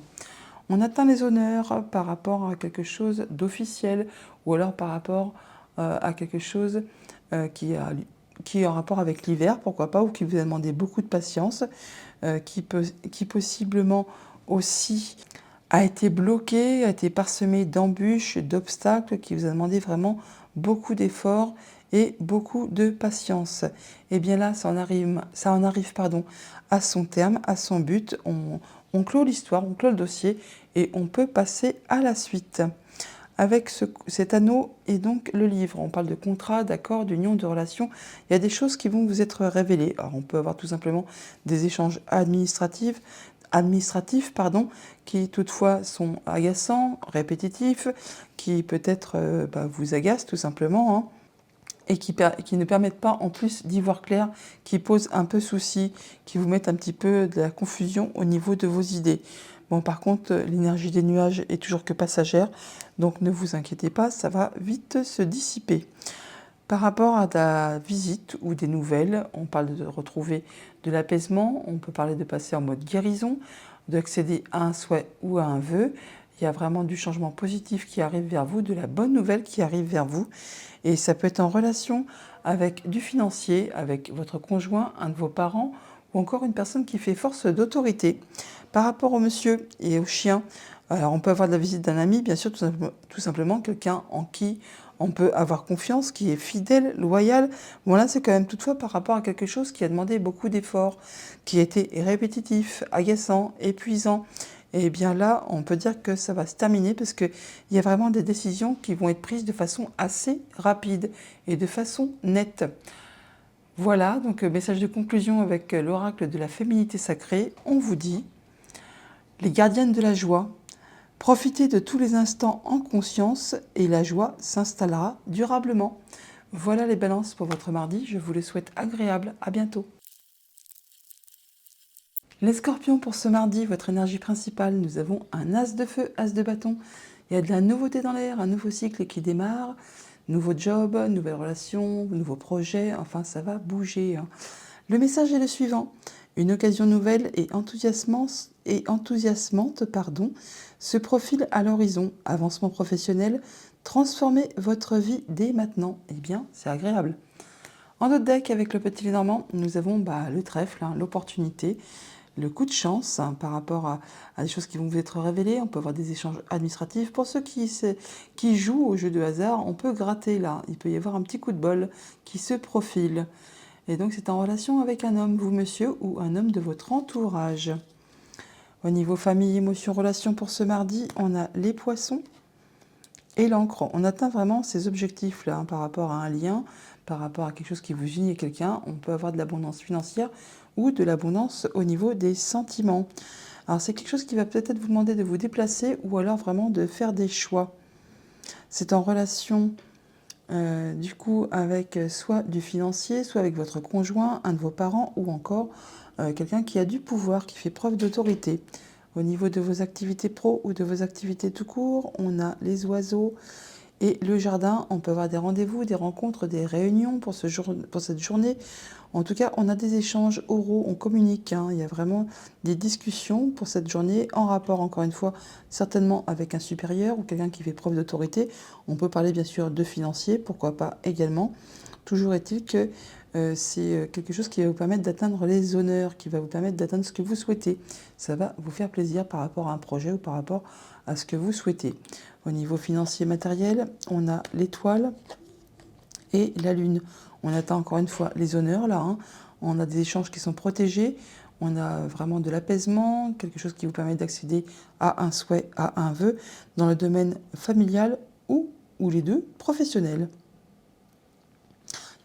On atteint les honneurs par rapport à quelque chose d'officiel ou alors par rapport à quelque chose qui est en rapport avec l'hiver, pourquoi pas, ou qui vous a demandé beaucoup de patience, qui possiblement aussi a été bloqué, a été parsemé d'embûches, d'obstacles, qui vous a demandé vraiment beaucoup d'efforts et beaucoup de patience. Et bien là, ça en arrive à son terme, à son but. On clôt l'histoire, on clôt le dossier et on peut passer à la suite. Avec cet anneau et donc le livre, on parle de contrat, d'accord, d'union, de relation. Il y a des choses qui vont vous être révélées. Alors on peut avoir tout simplement des échanges administratifs, qui toutefois sont agaçants, répétitifs, qui peut-être vous agacent tout simplement, hein, et qui ne permettent pas en plus d'y voir clair, qui posent un peu souci, qui vous mettent un petit peu de la confusion au niveau de vos idées. Bon, par contre, l'énergie des nuages est toujours que passagère, donc ne vous inquiétez pas, ça va vite se dissiper. Par rapport à la visite ou des nouvelles, on parle de retrouver de l'apaisement, on peut parler de passer en mode guérison, d'accéder à un souhait ou à un vœu. Il y a vraiment du changement positif qui arrive vers vous, de la bonne nouvelle qui arrive vers vous. Et ça peut être en relation avec du financier, avec votre conjoint, un de vos parents, ou encore une personne qui fait force d'autorité. Par rapport au monsieur et au chien, alors on peut avoir de la visite d'un ami, bien sûr, tout simplement quelqu'un en qui on peut avoir confiance, qui est fidèle, loyal. Bon là, c'est quand même toutefois par rapport à quelque chose qui a demandé beaucoup d'efforts, qui a été répétitif, agaçant, épuisant. Et bien là, on peut dire que ça va se terminer parce qu'il y a vraiment des décisions qui vont être prises de façon assez rapide et de façon nette. Voilà, donc message de conclusion avec l'oracle de la féminité sacrée. On vous dit, les gardiennes de la joie, Profitez de tous les instants en conscience et la joie s'installera durablement. Voilà les balances pour votre mardi. Je vous les souhaite agréables. À bientôt. Les scorpions, pour ce mardi, votre énergie principale, nous avons un as de feu, as de bâton. Il y a de la nouveauté dans l'air, un nouveau cycle qui démarre. Nouveau job, nouvelle relation, nouveau projet, enfin ça va bouger. Le message est le suivant. Une occasion nouvelle et enthousiasmante, se profile à l'horizon. Avancement professionnel, transformez votre vie dès maintenant. Eh bien, c'est agréable. En notre deck, avec le petit Lénormand, nous avons le trèfle, l'opportunité, le coup de chance par rapport à des choses qui vont vous être révélées. On peut avoir des échanges administratifs. Pour ceux qui jouent au jeu de hasard, on peut gratter là. Il peut y avoir un petit coup de bol qui se profile. Et donc c'est en relation avec un homme, vous monsieur, ou un homme de votre entourage. Au niveau famille, émotions, relations, pour ce mardi, on a les poissons et l'encre. On atteint vraiment ces objectifs-là par rapport à un lien, par rapport à quelque chose qui vous unit à quelqu'un. On peut avoir de l'abondance financière ou de l'abondance au niveau des sentiments. Alors c'est quelque chose qui va peut-être vous demander de vous déplacer ou alors vraiment de faire des choix. C'est en relation du coup avec soit du financier, soit avec votre conjoint, un de vos parents ou encore quelqu'un qui a du pouvoir, qui fait preuve d'autorité. Au niveau de vos activités pro ou de vos activités tout court, on a les oiseaux et le jardin. On peut avoir des rendez-vous, des rencontres, des réunions pour cette journée. En tout cas, on a des échanges oraux, on communique. Il y a vraiment des discussions pour cette journée en rapport, encore une fois, certainement avec un supérieur ou quelqu'un qui fait preuve d'autorité. On peut parler bien sûr de financier, pourquoi pas également. Toujours est-il que c'est quelque chose qui va vous permettre d'atteindre les honneurs, qui va vous permettre d'atteindre ce que vous souhaitez. Ça va vous faire plaisir par rapport à un projet ou par rapport à ce que vous souhaitez. Au niveau financier matériel, on a l'étoile et la lune. On atteint encore une fois les honneurs là. On a des échanges qui sont protégés. On a vraiment de l'apaisement, quelque chose qui vous permet d'accéder à un souhait, à un vœu, dans le domaine familial ou les deux, professionnel.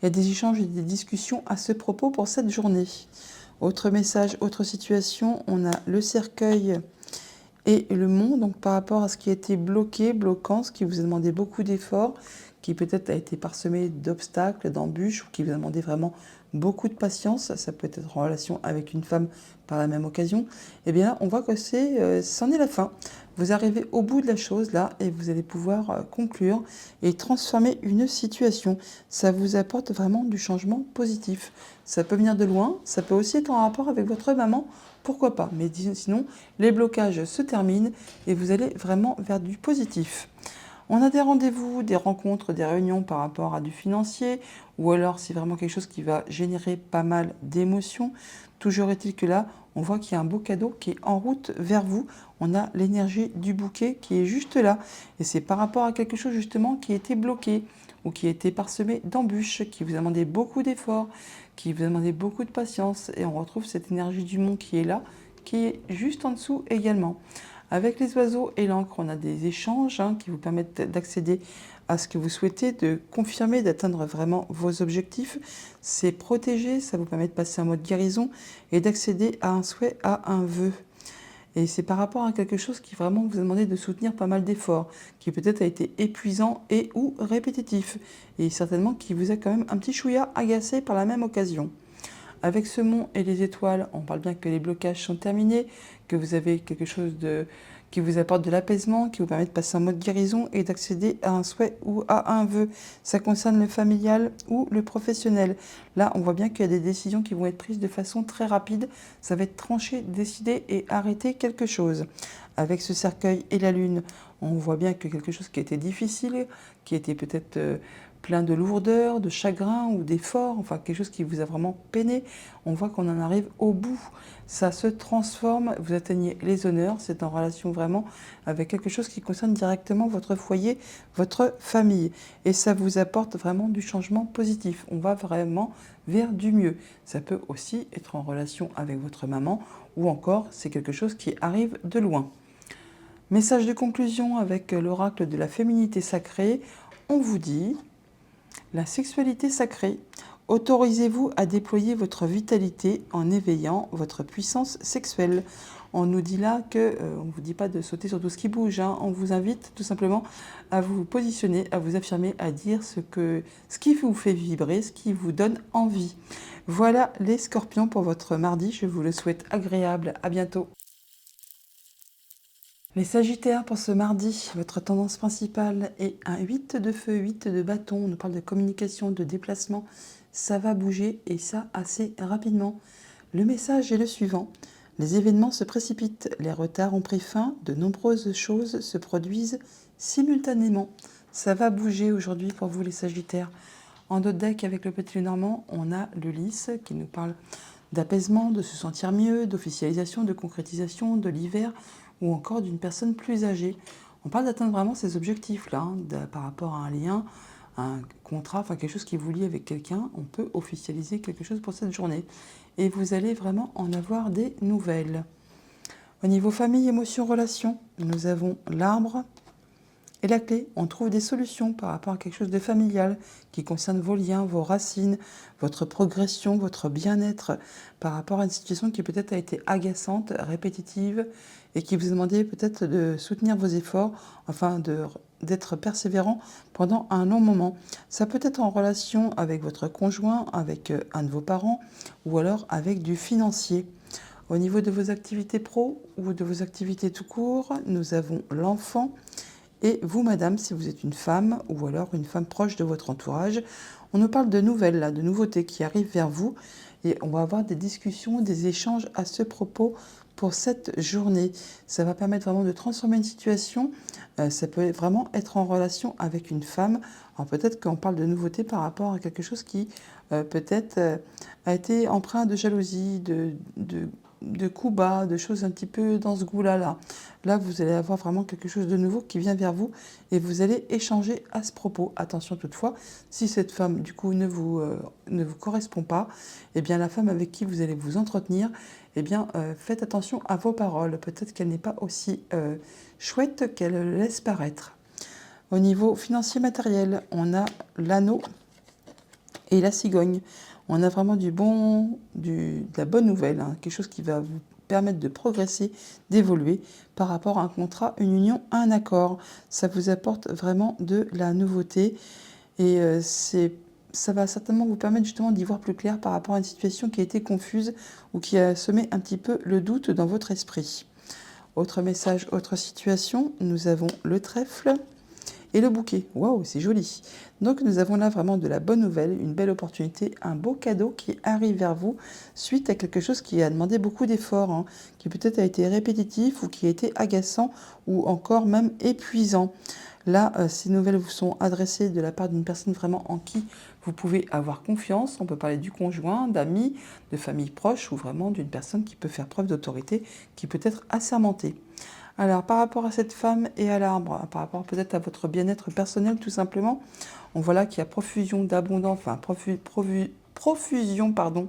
Il y a des échanges et des discussions à ce propos pour cette journée. Autre message, autre situation, on a le cercueil et le mont, donc par rapport à ce qui a été bloqué, bloquant, ce qui vous a demandé beaucoup d'efforts, qui peut-être a été parsemé d'obstacles, d'embûches, ou qui vous a demandé vraiment beaucoup de patience. Ça peut être en relation avec une femme par la même occasion. Eh bien, on voit que c'en est la fin. Vous arrivez au bout de la chose là et vous allez pouvoir conclure et transformer une situation. Ça vous apporte vraiment du changement positif. Ça peut venir de loin, ça peut aussi être en rapport avec votre maman, pourquoi pas. Mais sinon, les blocages se terminent et vous allez vraiment vers du positif. On a des rendez-vous, des rencontres, des réunions par rapport à du financier, ou alors c'est vraiment quelque chose qui va générer pas mal d'émotions. Toujours est-il que là, on voit qu'il y a un beau cadeau qui est en route vers vous. On a l'énergie du bouquet qui est juste là. Et c'est par rapport à quelque chose justement qui a été bloqué ou qui a été parsemé d'embûches, qui vous a demandé beaucoup d'efforts, qui vous a demandé beaucoup de patience. Et on retrouve cette énergie du monde qui est là, qui est juste en dessous également. Avec les oiseaux et l'encre, on a des échanges qui vous permettent d'accéder à ce que vous souhaitez, de confirmer, d'atteindre vraiment vos objectifs. C'est protégé, ça vous permet de passer en mode guérison et d'accéder à un souhait, à un vœu. Et c'est par rapport à quelque chose qui vraiment vous a demandé de soutenir pas mal d'efforts, qui peut-être a été épuisant et ou répétitif, et certainement qui vous a quand même un petit chouïa agacé par la même occasion. Avec ce mont et les étoiles, on parle bien que les blocages sont terminés, que vous avez quelque chose qui vous apporte de l'apaisement, qui vous permet de passer en mode guérison et d'accéder à un souhait ou à un vœu. Ça concerne le familial ou le professionnel. Là, on voit bien qu'il y a des décisions qui vont être prises de façon très rapide. Ça va être tranché, décider et arrêter quelque chose. Avec ce cercueil et la lune, on voit bien que quelque chose qui était difficile, qui était peut-être plein de lourdeur, de chagrin ou d'effort, enfin quelque chose qui vous a vraiment peiné, on voit qu'on en arrive au bout. Ça se transforme, vous atteignez les honneurs, c'est en relation vraiment avec quelque chose qui concerne directement votre foyer, votre famille. Et ça vous apporte vraiment du changement positif. On va vraiment vers du mieux. Ça peut aussi être en relation avec votre maman ou encore c'est quelque chose qui arrive de loin. Message de conclusion avec l'oracle de la féminité sacrée, on vous dit: la sexualité sacrée. Autorisez-vous à déployer votre vitalité en éveillant votre puissance sexuelle. On nous dit là que, on ne vous dit pas de sauter sur tout ce qui bouge, hein. On vous invite tout simplement à vous positionner, à vous affirmer, à dire ce qui vous fait vibrer, ce qui vous donne envie. Voilà les scorpions pour votre mardi. Je vous le souhaite agréable. À bientôt. Les sagittaires pour ce mardi, votre tendance principale est un 8 de feu, 8 de bâton. On nous parle de communication, de déplacement. Ça va bouger et ça assez rapidement. Le message est le suivant. Les événements se précipitent, les retards ont pris fin, de nombreuses choses se produisent simultanément. Ça va bouger aujourd'hui pour vous les sagittaires. En d'autres decks avec le petit Lenormand, on a le lys qui nous parle d'apaisement, de se sentir mieux, d'officialisation, de concrétisation, de l'hiver ou encore d'une personne plus âgée. On parle d'atteindre vraiment ces objectifs-là, hein, par rapport à un lien, un contrat, enfin quelque chose qui vous lie avec quelqu'un. On peut officialiser quelque chose pour cette journée. Et vous allez vraiment en avoir des nouvelles. Au niveau famille, émotions, relations, nous avons l'arbre et la clé. On trouve des solutions par rapport à quelque chose de familial qui concerne vos liens, vos racines, votre progression, votre bien-être, par rapport à une situation qui peut-être a été agaçante, répétitive et qui vous a demandé peut-être de soutenir vos efforts, enfin d'être persévérant pendant un long moment. Ça peut être en relation avec votre conjoint, avec un de vos parents ou alors avec du financier. Au niveau de vos activités pro ou de vos activités tout court, nous avons l'enfant. Et vous, madame, si vous êtes une femme ou alors une femme proche de votre entourage, on nous parle de nouvelles, là, de nouveautés qui arrivent vers vous. Et on va avoir des discussions, des échanges à ce propos pour cette journée. Ça va permettre vraiment de transformer une situation. Ça peut vraiment être en relation avec une femme. Alors peut-être qu'on parle de nouveautés par rapport à quelque chose qui peut-être a été empreint de jalousie, de coups bas, de choses un petit peu dans ce goût-là. Là, vous allez avoir vraiment quelque chose de nouveau qui vient vers vous et vous allez échanger à ce propos. Attention toutefois, si cette femme, du coup, ne vous correspond pas, eh bien, la femme avec qui vous allez vous entretenir, eh bien, faites attention à vos paroles. Peut-être qu'elle n'est pas aussi chouette qu'elle le laisse paraître. Au niveau financier matériel, on a l'anneau et la cigogne. On a vraiment de la bonne nouvelle, hein, quelque chose qui va vous permettre de progresser, d'évoluer par rapport à un contrat, une union, un accord. Ça vous apporte vraiment de la nouveauté et ça va certainement vous permettre justement d'y voir plus clair par rapport à une situation qui a été confuse ou qui a semé un petit peu le doute dans votre esprit. Autre message, autre situation, nous avons le trèfle et le bouquet. Waouh, c'est joli. Donc nous avons là vraiment de la bonne nouvelle, une belle opportunité, un beau cadeau qui arrive vers vous suite à quelque chose qui a demandé beaucoup d'efforts, hein, qui peut-être a été répétitif ou qui a été agaçant ou encore même épuisant. Là, ces nouvelles vous sont adressées de la part d'une personne vraiment en qui vous pouvez avoir confiance. On peut parler du conjoint, d'amis, de famille proche ou vraiment d'une personne qui peut faire preuve d'autorité, qui peut être assermentée. Alors, par rapport à cette femme et à l'arbre, par rapport peut-être à votre bien-être personnel tout simplement, on voit là qu'il y a profusion d'abondance, enfin profusion, pardon,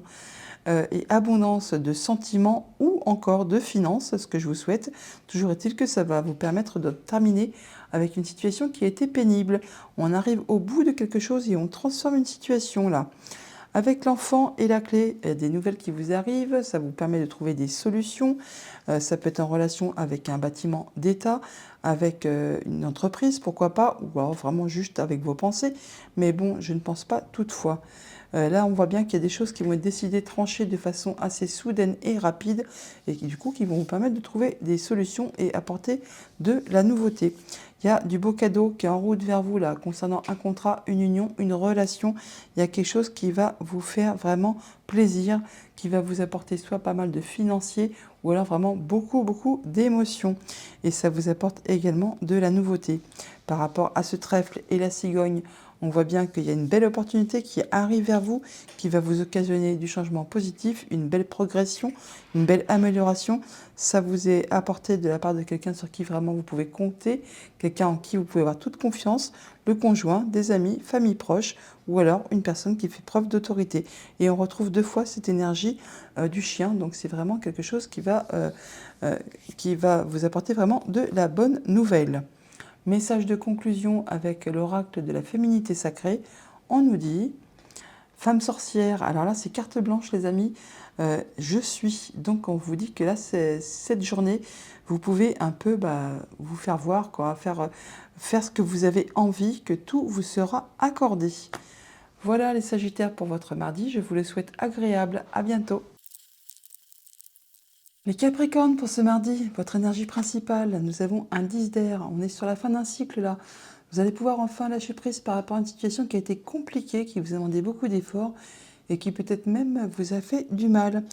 et abondance de sentiments ou encore de finances, ce que je vous souhaite. Toujours est-il que ça va vous permettre de terminer avec une situation qui a été pénible. On arrive au bout de quelque chose et on transforme une situation là. Avec l'enfant et la clé, des nouvelles qui vous arrivent, ça vous permet de trouver des solutions. Ça peut être en relation avec un bâtiment d'État, avec une entreprise, pourquoi pas, ou alors vraiment juste avec vos pensées. Mais bon, je ne pense pas toutefois. Là, on voit bien qu'il y a des choses qui vont être décidées, tranchées de façon assez soudaine et rapide, et qui, du coup, qui vont vous permettre de trouver des solutions et apporter de la nouveauté. Il y a du beau cadeau qui est en route vers vous là, concernant un contrat, une union, une relation. Il y a quelque chose qui va vous faire vraiment plaisir, qui va vous apporter soit pas mal de financiers, ou alors vraiment beaucoup d'émotions. Et ça vous apporte également de la nouveauté. Par rapport à ce trèfle et la cigogne, on voit bien qu'il y a une belle opportunité qui arrive vers vous, qui va vous occasionner du changement positif, une belle progression, une belle amélioration. Ça vous est apporté de la part de quelqu'un sur qui vraiment vous pouvez compter, quelqu'un en qui vous pouvez avoir toute confiance, le conjoint, des amis, famille proche, ou alors une personne qui fait preuve d'autorité. Et on retrouve deux fois cette énergie du chien, donc c'est vraiment quelque chose qui va vous apporter vraiment de la bonne nouvelle. Message de conclusion avec l'oracle de la féminité sacrée, on nous dit Femme sorcière, alors là c'est carte blanche les amis, je suis. Donc on vous dit que là cette journée, vous pouvez un peu vous faire voir, quoi, faire ce que vous avez envie, que tout vous sera accordé. Voilà les Sagittaires pour votre mardi, je vous le souhaite agréable, à bientôt. Les Capricornes pour ce mardi, votre énergie principale, nous avons un 10 d'air, on est sur la fin d'un cycle là. Vous allez pouvoir enfin lâcher prise par rapport à une situation qui a été compliquée, qui vous a demandé beaucoup d'efforts et qui peut-être même vous a fait du mal.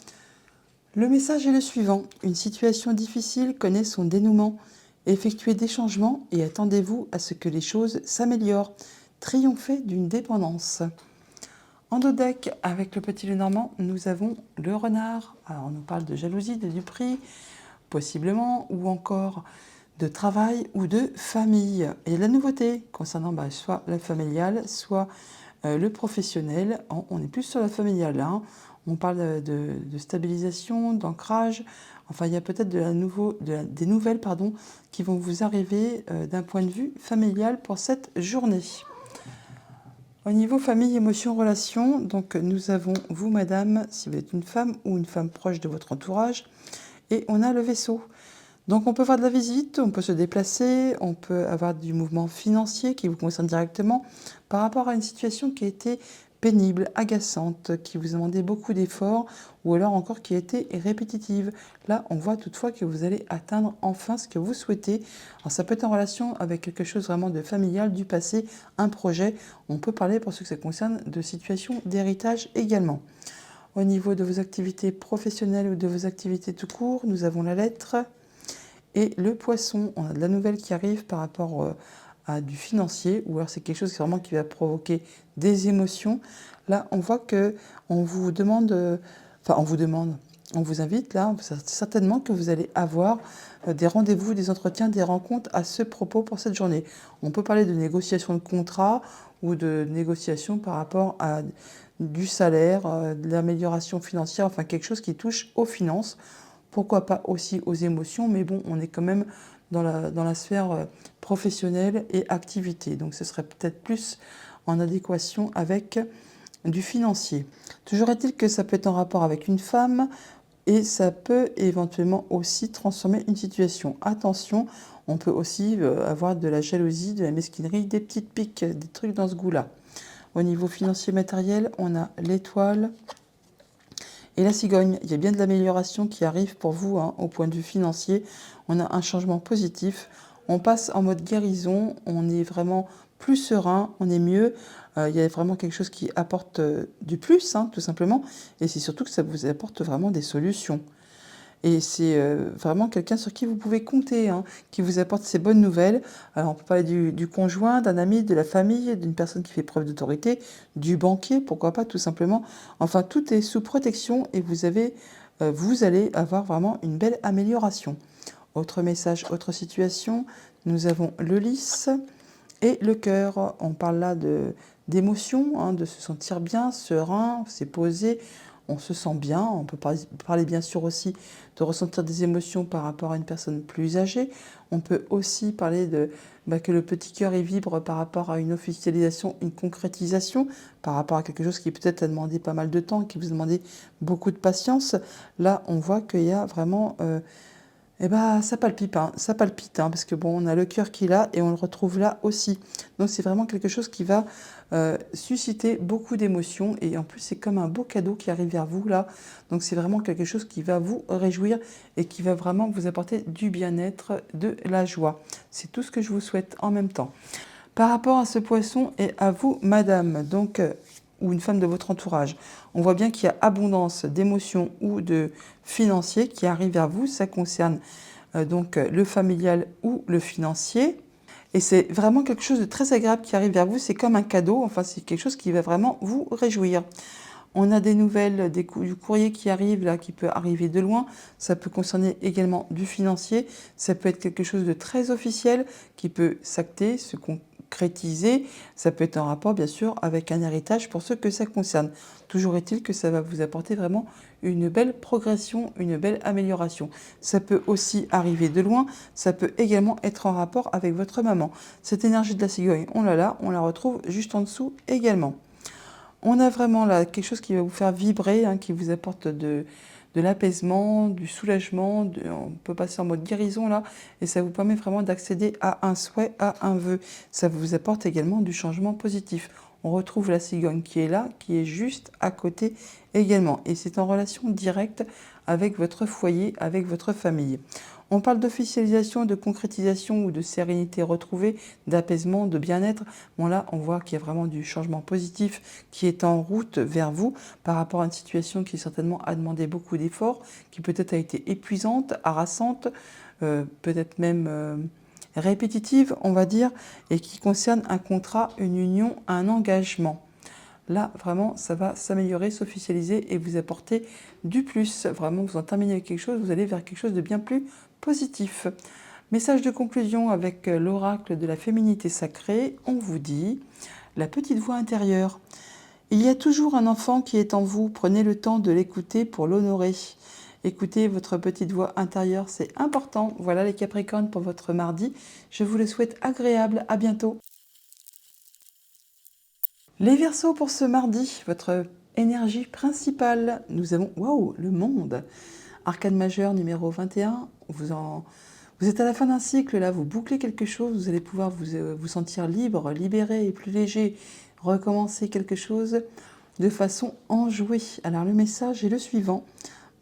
Le message est le suivant, une situation difficile connaît son dénouement. Effectuez des changements et attendez-vous à ce que les choses s'améliorent. Triomphez d'une dépendance. En dos deck, avec le petit Lenormand, nous avons le renard. Alors on nous parle de jalousie, de duperie, possiblement, ou encore de travail ou de famille. Et la nouveauté concernant soit la familiale, soit le professionnel, on est plus sur la familiale là, hein. On parle de stabilisation, d'ancrage, enfin il y a peut-être des nouvelles qui vont vous arriver d'un point de vue familial pour cette journée. Au niveau famille, émotions, relations, donc nous avons vous madame, si vous êtes une femme ou une femme proche de votre entourage, et on a le vaisseau. Donc on peut faire de la visite, on peut se déplacer, on peut avoir du mouvement financier qui vous concerne directement par rapport à une situation qui a été pénible, agaçante, qui vous a demandé beaucoup d'efforts ou alors encore qui a été répétitive. Là, on voit toutefois que vous allez atteindre enfin ce que vous souhaitez. Alors ça peut être en relation avec quelque chose vraiment de familial, du passé, un projet. On peut parler, pour ceux que ça concerne, de situations d'héritage également. Au niveau de vos activités professionnelles ou de vos activités tout court, nous avons la lettre et le poisson. On a de la nouvelle qui arrive par rapport à du financier, ou alors c'est quelque chose vraiment qui va provoquer des émotions. Là, on voit que on vous demande, on vous invite là, certainement que vous allez avoir des rendez-vous, des entretiens, des rencontres à ce propos pour cette journée. On peut parler de négociation de contrat ou de négociation par rapport à du salaire, de l'amélioration financière, enfin quelque chose qui touche aux finances. Pourquoi pas aussi aux émotions, mais bon, on est quand même dans la sphère professionnelle et activité. Donc ce serait peut-être plus en adéquation avec du financier. Toujours est-il que ça peut être en rapport avec une femme et ça peut éventuellement aussi transformer une situation. Attention, on peut aussi avoir de la jalousie, de la mesquinerie, des petites piques, des trucs dans ce goût-là. Au niveau financier matériel, on a l'étoile et la cigogne. Il y a bien de l'amélioration qui arrive pour vous au point de vue financier. On a un changement positif. On passe en mode guérison. On est vraiment plus serein. On est mieux. Il y a vraiment quelque chose qui apporte du plus, tout simplement. Et c'est surtout que ça vous apporte vraiment des solutions. Et c'est vraiment quelqu'un sur qui vous pouvez compter, qui vous apporte ces bonnes nouvelles. Alors on peut parler du conjoint, d'un ami, de la famille, d'une personne qui fait preuve d'autorité, du banquier, pourquoi pas tout simplement. Enfin, tout est sous protection et vous allez avoir vraiment une belle amélioration. Autre message, autre situation, nous avons le lys et le cœur. On parle là d'émotion, de se sentir bien, serein, c'est posé. On se sent bien, on peut parler bien sûr aussi de ressentir des émotions par rapport à une personne plus âgée. On peut aussi parler que le petit cœur y vibre par rapport à une officialisation, une concrétisation, par rapport à quelque chose qui peut-être a demandé pas mal de temps, qui vous a demandé beaucoup de patience. Là, on voit qu'il y a vraiment... ça palpite, parce que bon, on a le cœur qui est là et on le retrouve là aussi. Donc c'est vraiment quelque chose qui va susciter beaucoup d'émotions et en plus c'est comme un beau cadeau qui arrive vers vous là. Donc c'est vraiment quelque chose qui va vous réjouir et qui va vraiment vous apporter du bien-être, de la joie. C'est tout ce que je vous souhaite en même temps. Par rapport à ce poisson et à vous, madame, donc ou une femme de votre entourage, on voit bien qu'il y a abondance d'émotions ou de financiers qui arrivent vers vous. Ça concerne donc le familial ou le financier. Et c'est vraiment quelque chose de très agréable qui arrive vers vous. C'est comme un cadeau. Enfin, c'est quelque chose qui va vraiment vous réjouir. On a des nouvelles, du courrier qui arrive, là, qui peut arriver de loin. Ça peut concerner également du financier. Ça peut être quelque chose de très officiel qui peut s'acter, se concrétiser. Ça peut être en rapport, bien sûr, avec un héritage pour ceux que ça concerne. Toujours est-il que ça va vous apporter vraiment une belle progression, une belle amélioration. Ça peut aussi arriver de loin. Ça peut également être en rapport avec votre maman. Cette énergie de la cigogne, on l'a là, on la retrouve juste en dessous également. On a vraiment là quelque chose qui va vous faire vibrer, hein, qui vous apporte de l'apaisement, du soulagement, on peut passer en mode guérison là, et ça vous permet vraiment d'accéder à un souhait, à un vœu. Ça vous apporte également du changement positif. On retrouve la cigogne qui est là, qui est juste à côté également. Et c'est en relation directe avec votre foyer, avec votre famille. On parle d'officialisation, de concrétisation ou de sérénité retrouvée, d'apaisement, de bien-être. Bon là, on voit qu'il y a vraiment du changement positif qui est en route vers vous par rapport à une situation qui certainement a demandé beaucoup d'efforts, qui peut-être a été épuisante, harassante, peut-être même répétitive, on va dire, et qui concerne un contrat, une union, un engagement. Là, vraiment, ça va s'améliorer, s'officialiser et vous apporter du plus. Vraiment, vous en terminez avec quelque chose, vous allez vers quelque chose de bien plus positif. Message de conclusion avec l'oracle de la féminité sacrée. On vous dit, la petite voix intérieure. Il y a toujours un enfant qui est en vous. Prenez le temps de l'écouter pour l'honorer. Écoutez votre petite voix intérieure, c'est important. Voilà les Capricornes pour votre mardi. Je vous le souhaite agréable. À bientôt. Les Verseaux pour ce mardi, votre énergie principale. Nous avons, waouh, le monde. Arcane majeur numéro 21. Vous êtes à la fin d'un cycle, là, vous bouclez quelque chose, vous allez pouvoir vous sentir libre, libéré et plus léger, recommencer quelque chose de façon enjouée. Alors le message est le suivant.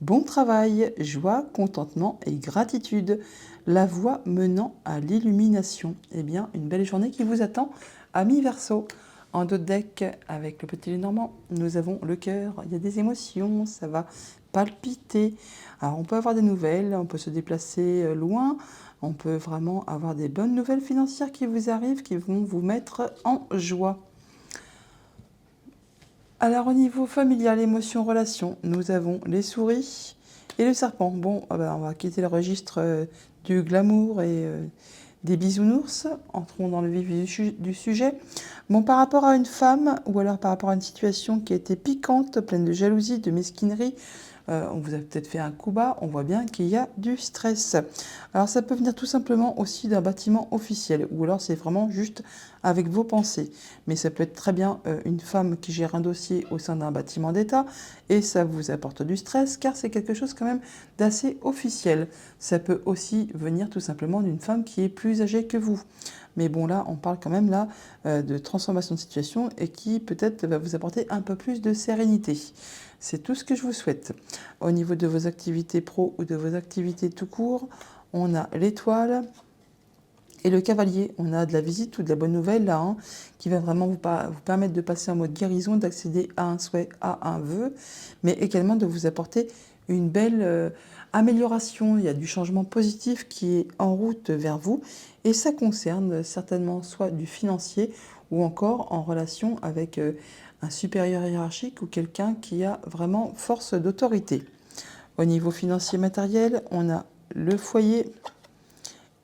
Bon travail, joie, contentement et gratitude. La voie menant à l'illumination. Eh bien, une belle journée qui vous attend, amis Verseaux. En dos de deck, avec le petit Lénormand, nous avons le cœur. Il y a des émotions, ça va palpiter. Alors, on peut avoir des nouvelles, on peut se déplacer loin, on peut vraiment avoir des bonnes nouvelles financières qui vous arrivent, qui vont vous mettre en joie. Alors, au niveau familial, émotion, relation, nous avons les souris et le serpent. Bon, on va quitter le registre du glamour et des bisounours. Entrons dans le vif du sujet. Bon, par rapport à une femme ou alors par rapport à une situation qui a été piquante, pleine de jalousie, de mesquinerie, on vous a peut-être fait un coup bas, on voit bien qu'il y a du stress. Alors ça peut venir tout simplement aussi d'un bâtiment officiel, ou alors c'est vraiment juste avec vos pensées. Mais ça peut être très bien une femme qui gère un dossier au sein d'un bâtiment d'État, et ça vous apporte du stress, car c'est quelque chose quand même d'assez officiel. Ça peut aussi venir tout simplement d'une femme qui est plus âgée que vous. Mais bon, là, on parle quand même là de transformation de situation et qui peut-être va vous apporter un peu plus de sérénité. C'est tout ce que je vous souhaite. Au niveau de vos activités pro ou de vos activités tout court, on a l'étoile et le cavalier. On a de la visite ou de la bonne nouvelle là, hein, qui va vraiment vous permettre de passer en mode guérison, d'accéder à un souhait, à un vœu, mais également de vous apporter une belle amélioration. Il y a du changement positif qui est en route vers vous et ça concerne certainement soit du financier ou encore en relation avec un supérieur hiérarchique ou quelqu'un qui a vraiment force d'autorité. Au niveau financier matériel, on a le foyer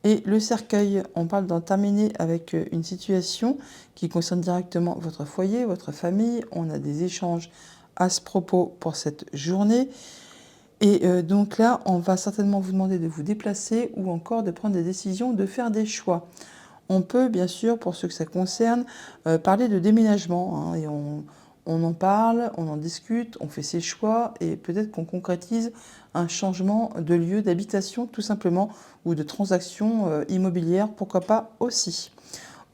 et le cercueil. On parle d'en terminer avec une situation qui concerne directement votre foyer, votre famille. On a des échanges à ce propos pour cette journée. Et donc là, on va certainement vous demander de vous déplacer ou encore de prendre des décisions, de faire des choix. On peut, bien sûr, pour ceux que ça concerne, parler de déménagement. Hein, et on en parle, on en discute, on fait ses choix et peut-être qu'on concrétise un changement de lieu d'habitation tout simplement ou de transaction immobilière, pourquoi pas aussi.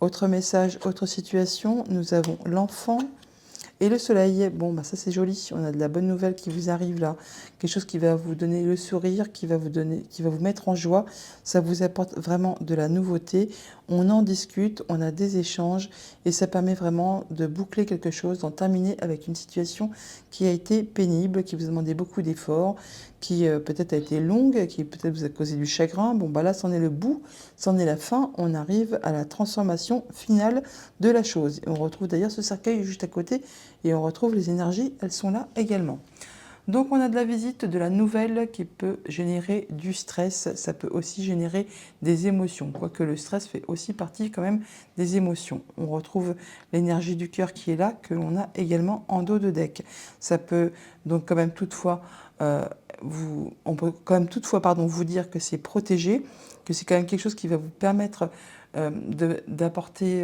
Autre message, autre situation, nous avons l'enfant et le soleil. Bon, ça c'est joli, on a de la bonne nouvelle qui vous arrive là, quelque chose qui va vous donner le sourire, qui va vous mettre en joie, ça vous apporte vraiment de la nouveauté, on en discute, on a des échanges et ça permet vraiment de boucler quelque chose, d'en terminer avec une situation qui a été pénible, qui vous a demandé beaucoup d'efforts, qui peut-être a été longue, qui peut-être vous a causé du chagrin. Bon, là, c'en est le bout, c'en est la fin. On arrive à la transformation finale de la chose. Et on retrouve d'ailleurs ce cercueil juste à côté et on retrouve les énergies, elles sont là également. Donc on a de la visite, de la nouvelle qui peut générer du stress, ça peut aussi générer des émotions, quoique le stress fait aussi partie quand même des émotions. On retrouve l'énergie du cœur qui est là, que l'on a également en dos de deck. Ça peut donc quand même toutefois, on peut quand même toutefois vous dire que c'est protégé, que c'est quand même quelque chose qui va vous permettre d'apporter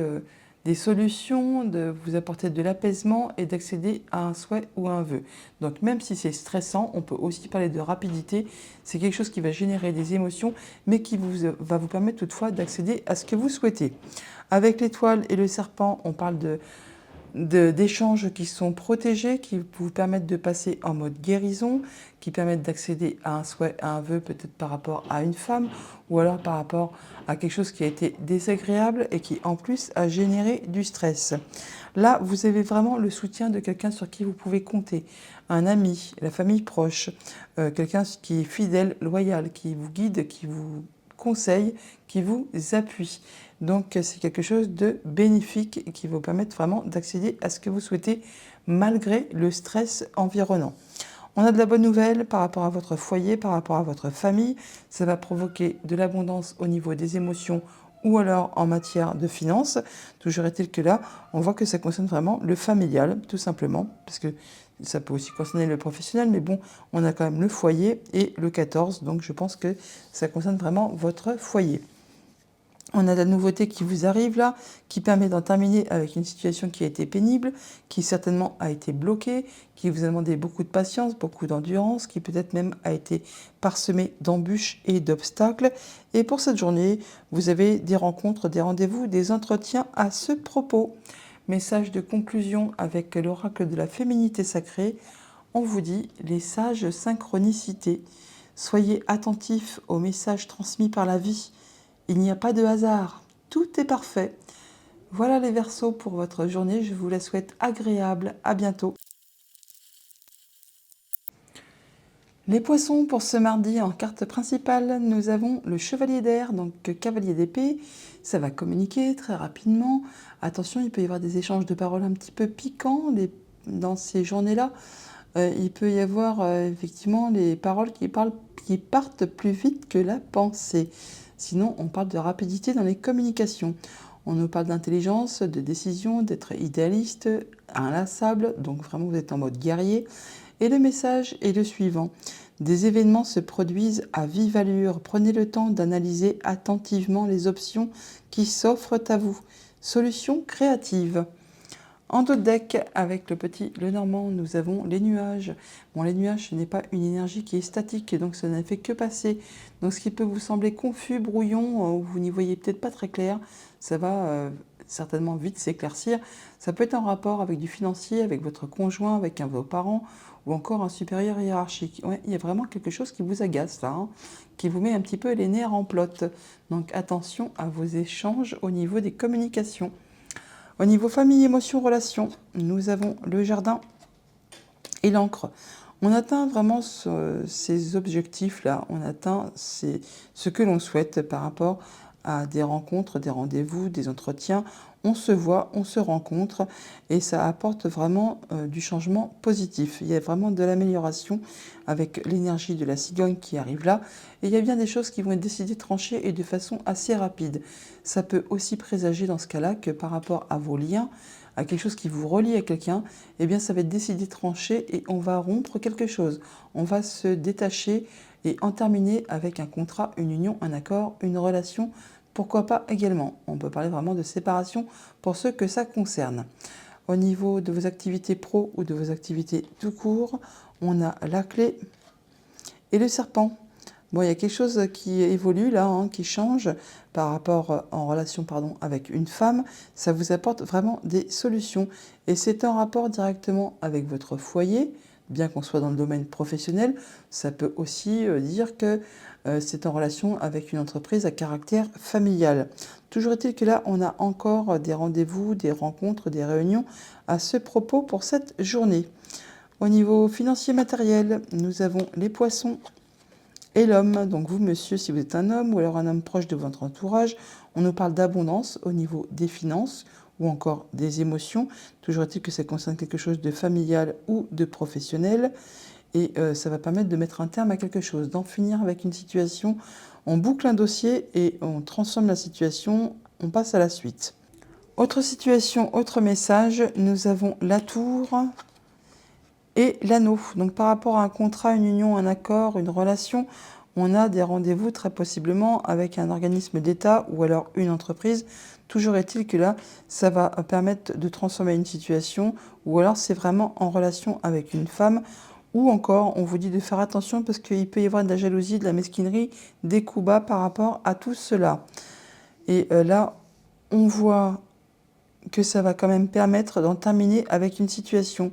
des solutions, de vous apporter de l'apaisement et d'accéder à un souhait ou à un vœu. Donc même si c'est stressant, on peut aussi parler de rapidité. C'est quelque chose qui va générer des émotions, mais qui va vous permettre toutefois d'accéder à ce que vous souhaitez. Avec l'étoile et le serpent, on parle d'échanges qui sont protégés, qui vous permettent de passer en mode guérison, qui permettent d'accéder à un souhait, à un vœu, peut-être par rapport à une femme, ou alors par rapport à quelque chose qui a été désagréable et qui en plus a généré du stress. Là, vous avez vraiment le soutien de quelqu'un sur qui vous pouvez compter, un ami, la famille proche, quelqu'un qui est fidèle, loyal, qui vous guide, qui vous conseille, qui vous appuie. Donc c'est quelque chose de bénéfique qui va vous permettre vraiment d'accéder à ce que vous souhaitez malgré le stress environnant. On a de la bonne nouvelle par rapport à votre foyer, par rapport à votre famille. Ça va provoquer de l'abondance au niveau des émotions ou alors en matière de finances. Toujours est-il que là, on voit que ça concerne vraiment le familial, tout simplement, parce que ça peut aussi concerner le professionnel, mais bon, on a quand même le foyer et le 14, donc je pense que ça concerne vraiment votre foyer. On a la nouveauté qui vous arrive là, qui permet d'en terminer avec une situation qui a été pénible, qui certainement a été bloquée, qui vous a demandé beaucoup de patience, beaucoup d'endurance, qui peut-être même a été parsemée d'embûches et d'obstacles. Et pour cette journée, vous avez des rencontres, des rendez-vous, des entretiens à ce propos. Message de conclusion avec l'oracle de la féminité sacrée. On vous dit les sages synchronicités. Soyez attentifs aux messages transmis par la vie. Il n'y a pas de hasard, tout est parfait. Voilà les Verseaux pour votre journée, je vous la souhaite agréable, à bientôt. Les Poissons, pour ce mardi, en carte principale, nous avons le Chevalier d'air, donc Cavalier d'épée. Ça va communiquer très rapidement. Attention, il peut y avoir des échanges de paroles un petit peu piquants dans ces journées-là. Il peut y avoir effectivement les paroles qui partent plus vite que la pensée. Sinon, on parle de rapidité dans les communications. On nous parle d'intelligence, de décision, d'être idéaliste, inlassable, donc vraiment vous êtes en mode guerrier. Et le message est le suivant. Des événements se produisent à vive allure. Prenez le temps d'analyser attentivement les options qui s'offrent à vous. Solution créative. En dos de deck, avec le petit Lenormand, nous avons les nuages. Bon, les nuages, ce n'est pas une énergie qui est statique, donc ça ne fait que passer. Donc ce qui peut vous sembler confus, brouillon, ou vous n'y voyez peut-être pas très clair, ça va certainement vite s'éclaircir. Ça peut être en rapport avec du financier, avec votre conjoint, avec un de vos parents, ou encore un supérieur hiérarchique. Ouais, il y a vraiment quelque chose qui vous agace là, hein, qui vous met un petit peu les nerfs en plot. Donc attention à vos échanges au niveau des communications. Au niveau famille, émotions, relations, nous avons le jardin et l'encre. On atteint vraiment ces objectifs-là, on atteint ce que l'on souhaite par rapport à des rencontres, des rendez-vous, des entretiens. On se voit, on se rencontre et ça apporte vraiment du changement positif. Il y a vraiment de l'amélioration avec l'énergie de la cigogne qui arrive là. Et il y a bien des choses qui vont être décidées, tranchées et de façon assez rapide. Ça peut aussi présager dans ce cas-là que par rapport à vos liens, à quelque chose qui vous relie à quelqu'un, eh bien ça va être décidé, tranché et on va rompre quelque chose. On va se détacher et en terminer avec un contrat, une union, un accord, une relation. Pourquoi pas également. On peut parler vraiment de séparation pour ceux que ça concerne. Au niveau de vos activités pro ou de vos activités tout court, on a la clé et le serpent. Bon, il y a quelque chose qui évolue là, hein, qui change par rapport en relation avec une femme. Ça vous apporte vraiment des solutions. Et c'est en rapport directement avec votre foyer, bien qu'on soit dans le domaine professionnel. Ça peut aussi dire que c'est en relation avec une entreprise à caractère familial. Toujours est-il que là, on a encore des rendez-vous, des rencontres, des réunions à ce propos pour cette journée. Au niveau financier matériel, nous avons les poissons et l'homme. Donc vous, monsieur, si vous êtes un homme ou alors un homme proche de votre entourage, on nous parle d'abondance au niveau des finances ou encore des émotions. Toujours est-il que ça concerne quelque chose de familial ou de professionnel. Et ça va permettre de mettre un terme à quelque chose, d'en finir avec une situation. On boucle un dossier et on transforme la situation, on passe à la suite. Autre situation, autre message, nous avons la tour et l'anneau. Donc par rapport à un contrat, une union, un accord, une relation, On a des rendez-vous très possiblement avec un organisme d'État ou alors une entreprise. Toujours est-il que là, ça va permettre de transformer une situation, ou alors c'est vraiment en relation avec une femme, ou encore on vous dit de faire attention parce qu'il peut y avoir de la jalousie, de la mesquinerie, des coups bas par rapport à tout cela. Et là, on voit que ça va quand même permettre d'en terminer avec une situation,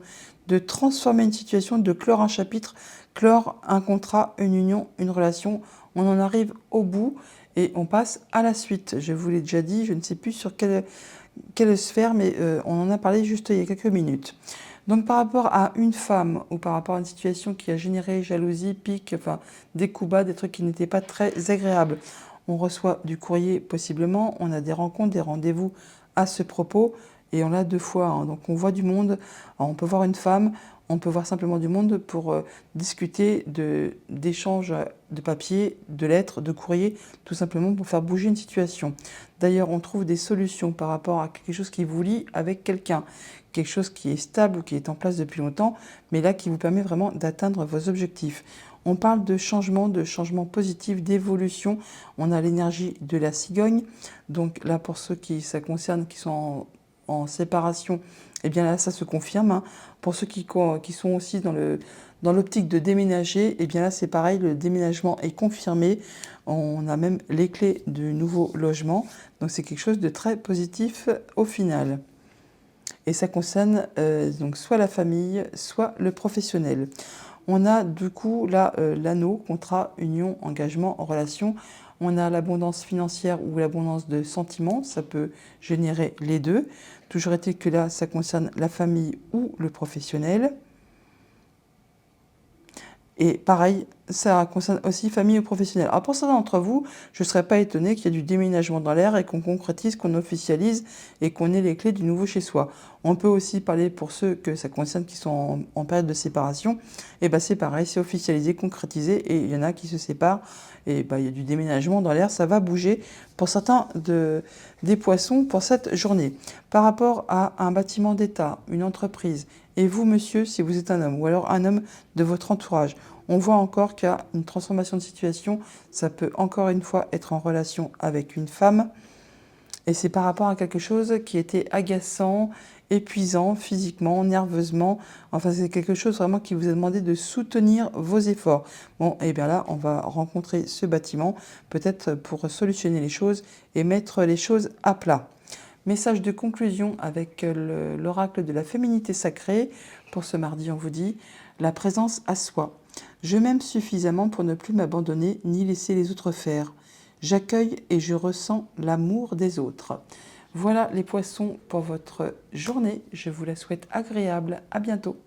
de transformer une situation, de clore un chapitre, clore un contrat, une union, une relation. On en arrive au bout et on passe à la suite. Je vous l'ai déjà dit, je ne sais plus sur quelle sphère, mais on en a parlé juste il y a quelques minutes. Donc par rapport à une femme ou par rapport à une situation qui a généré jalousie, pique, enfin des coups bas, des trucs qui n'étaient pas très agréables, on reçoit du courrier possiblement, on a des rencontres, des rendez-vous à ce propos, et on l'a 2 fois, hein. Donc on voit du monde. Alors, on peut voir une femme, on peut voir simplement du monde pour discuter d'échanges de papier, de lettres, de courrier, tout simplement pour faire bouger une situation. D'ailleurs, on trouve des solutions par rapport à quelque chose qui vous lie avec quelqu'un, quelque chose qui est stable ou qui est en place depuis longtemps, mais là qui vous permet vraiment d'atteindre vos objectifs. On parle de changement positif, d'évolution. On a l'énergie de la cigogne. Donc là, pour ceux qui ça concerne, qui sont en séparation, eh bien là, ça se confirme, hein. Pour ceux qui sont aussi dans l'optique de déménager, eh bien là, c'est pareil, le déménagement est confirmé. On a même les clés du nouveau logement. Donc c'est quelque chose de très positif au final. Et ça concerne donc soit la famille, soit le professionnel. On a du coup là l'anneau, contrat, union, engagement, relation. On a l'abondance financière ou l'abondance de sentiments, ça peut générer les deux. Toujours est-il que là, ça concerne la famille ou le professionnel. Et pareil, ça concerne aussi famille ou professionnel. Alors pour certains d'entre vous, je ne serais pas étonnée qu'il y ait du déménagement dans l'air et qu'on concrétise, qu'on officialise et qu'on ait les clés du nouveau chez soi. On peut aussi parler pour ceux que ça concerne qui sont en période de séparation. Et bien c'est pareil, c'est officialisé, concrétisé et il y en a qui se séparent. Et ben, il y a du déménagement dans l'air, ça va bouger pour certains des poissons pour cette journée. Par rapport à un bâtiment d'État, une entreprise, et vous, monsieur, si vous êtes un homme, ou alors un homme de votre entourage, on voit encore qu'il y a une transformation de situation. Ça peut encore une fois être en relation avec une femme. Et c'est par rapport à quelque chose qui était agaçant, épuisant physiquement, nerveusement. Enfin, c'est quelque chose vraiment qui vous a demandé de soutenir vos efforts. Bon, et bien là, on va rencontrer ce bâtiment, peut-être pour solutionner les choses et mettre les choses à plat. Message de conclusion avec l'oracle de la féminité sacrée. Pour ce mardi, on vous dit la présence à soi. Je m'aime suffisamment pour ne plus m'abandonner ni laisser les autres faire. J'accueille et je ressens l'amour des autres. Voilà les poissons pour votre journée. Je vous la souhaite agréable. À bientôt.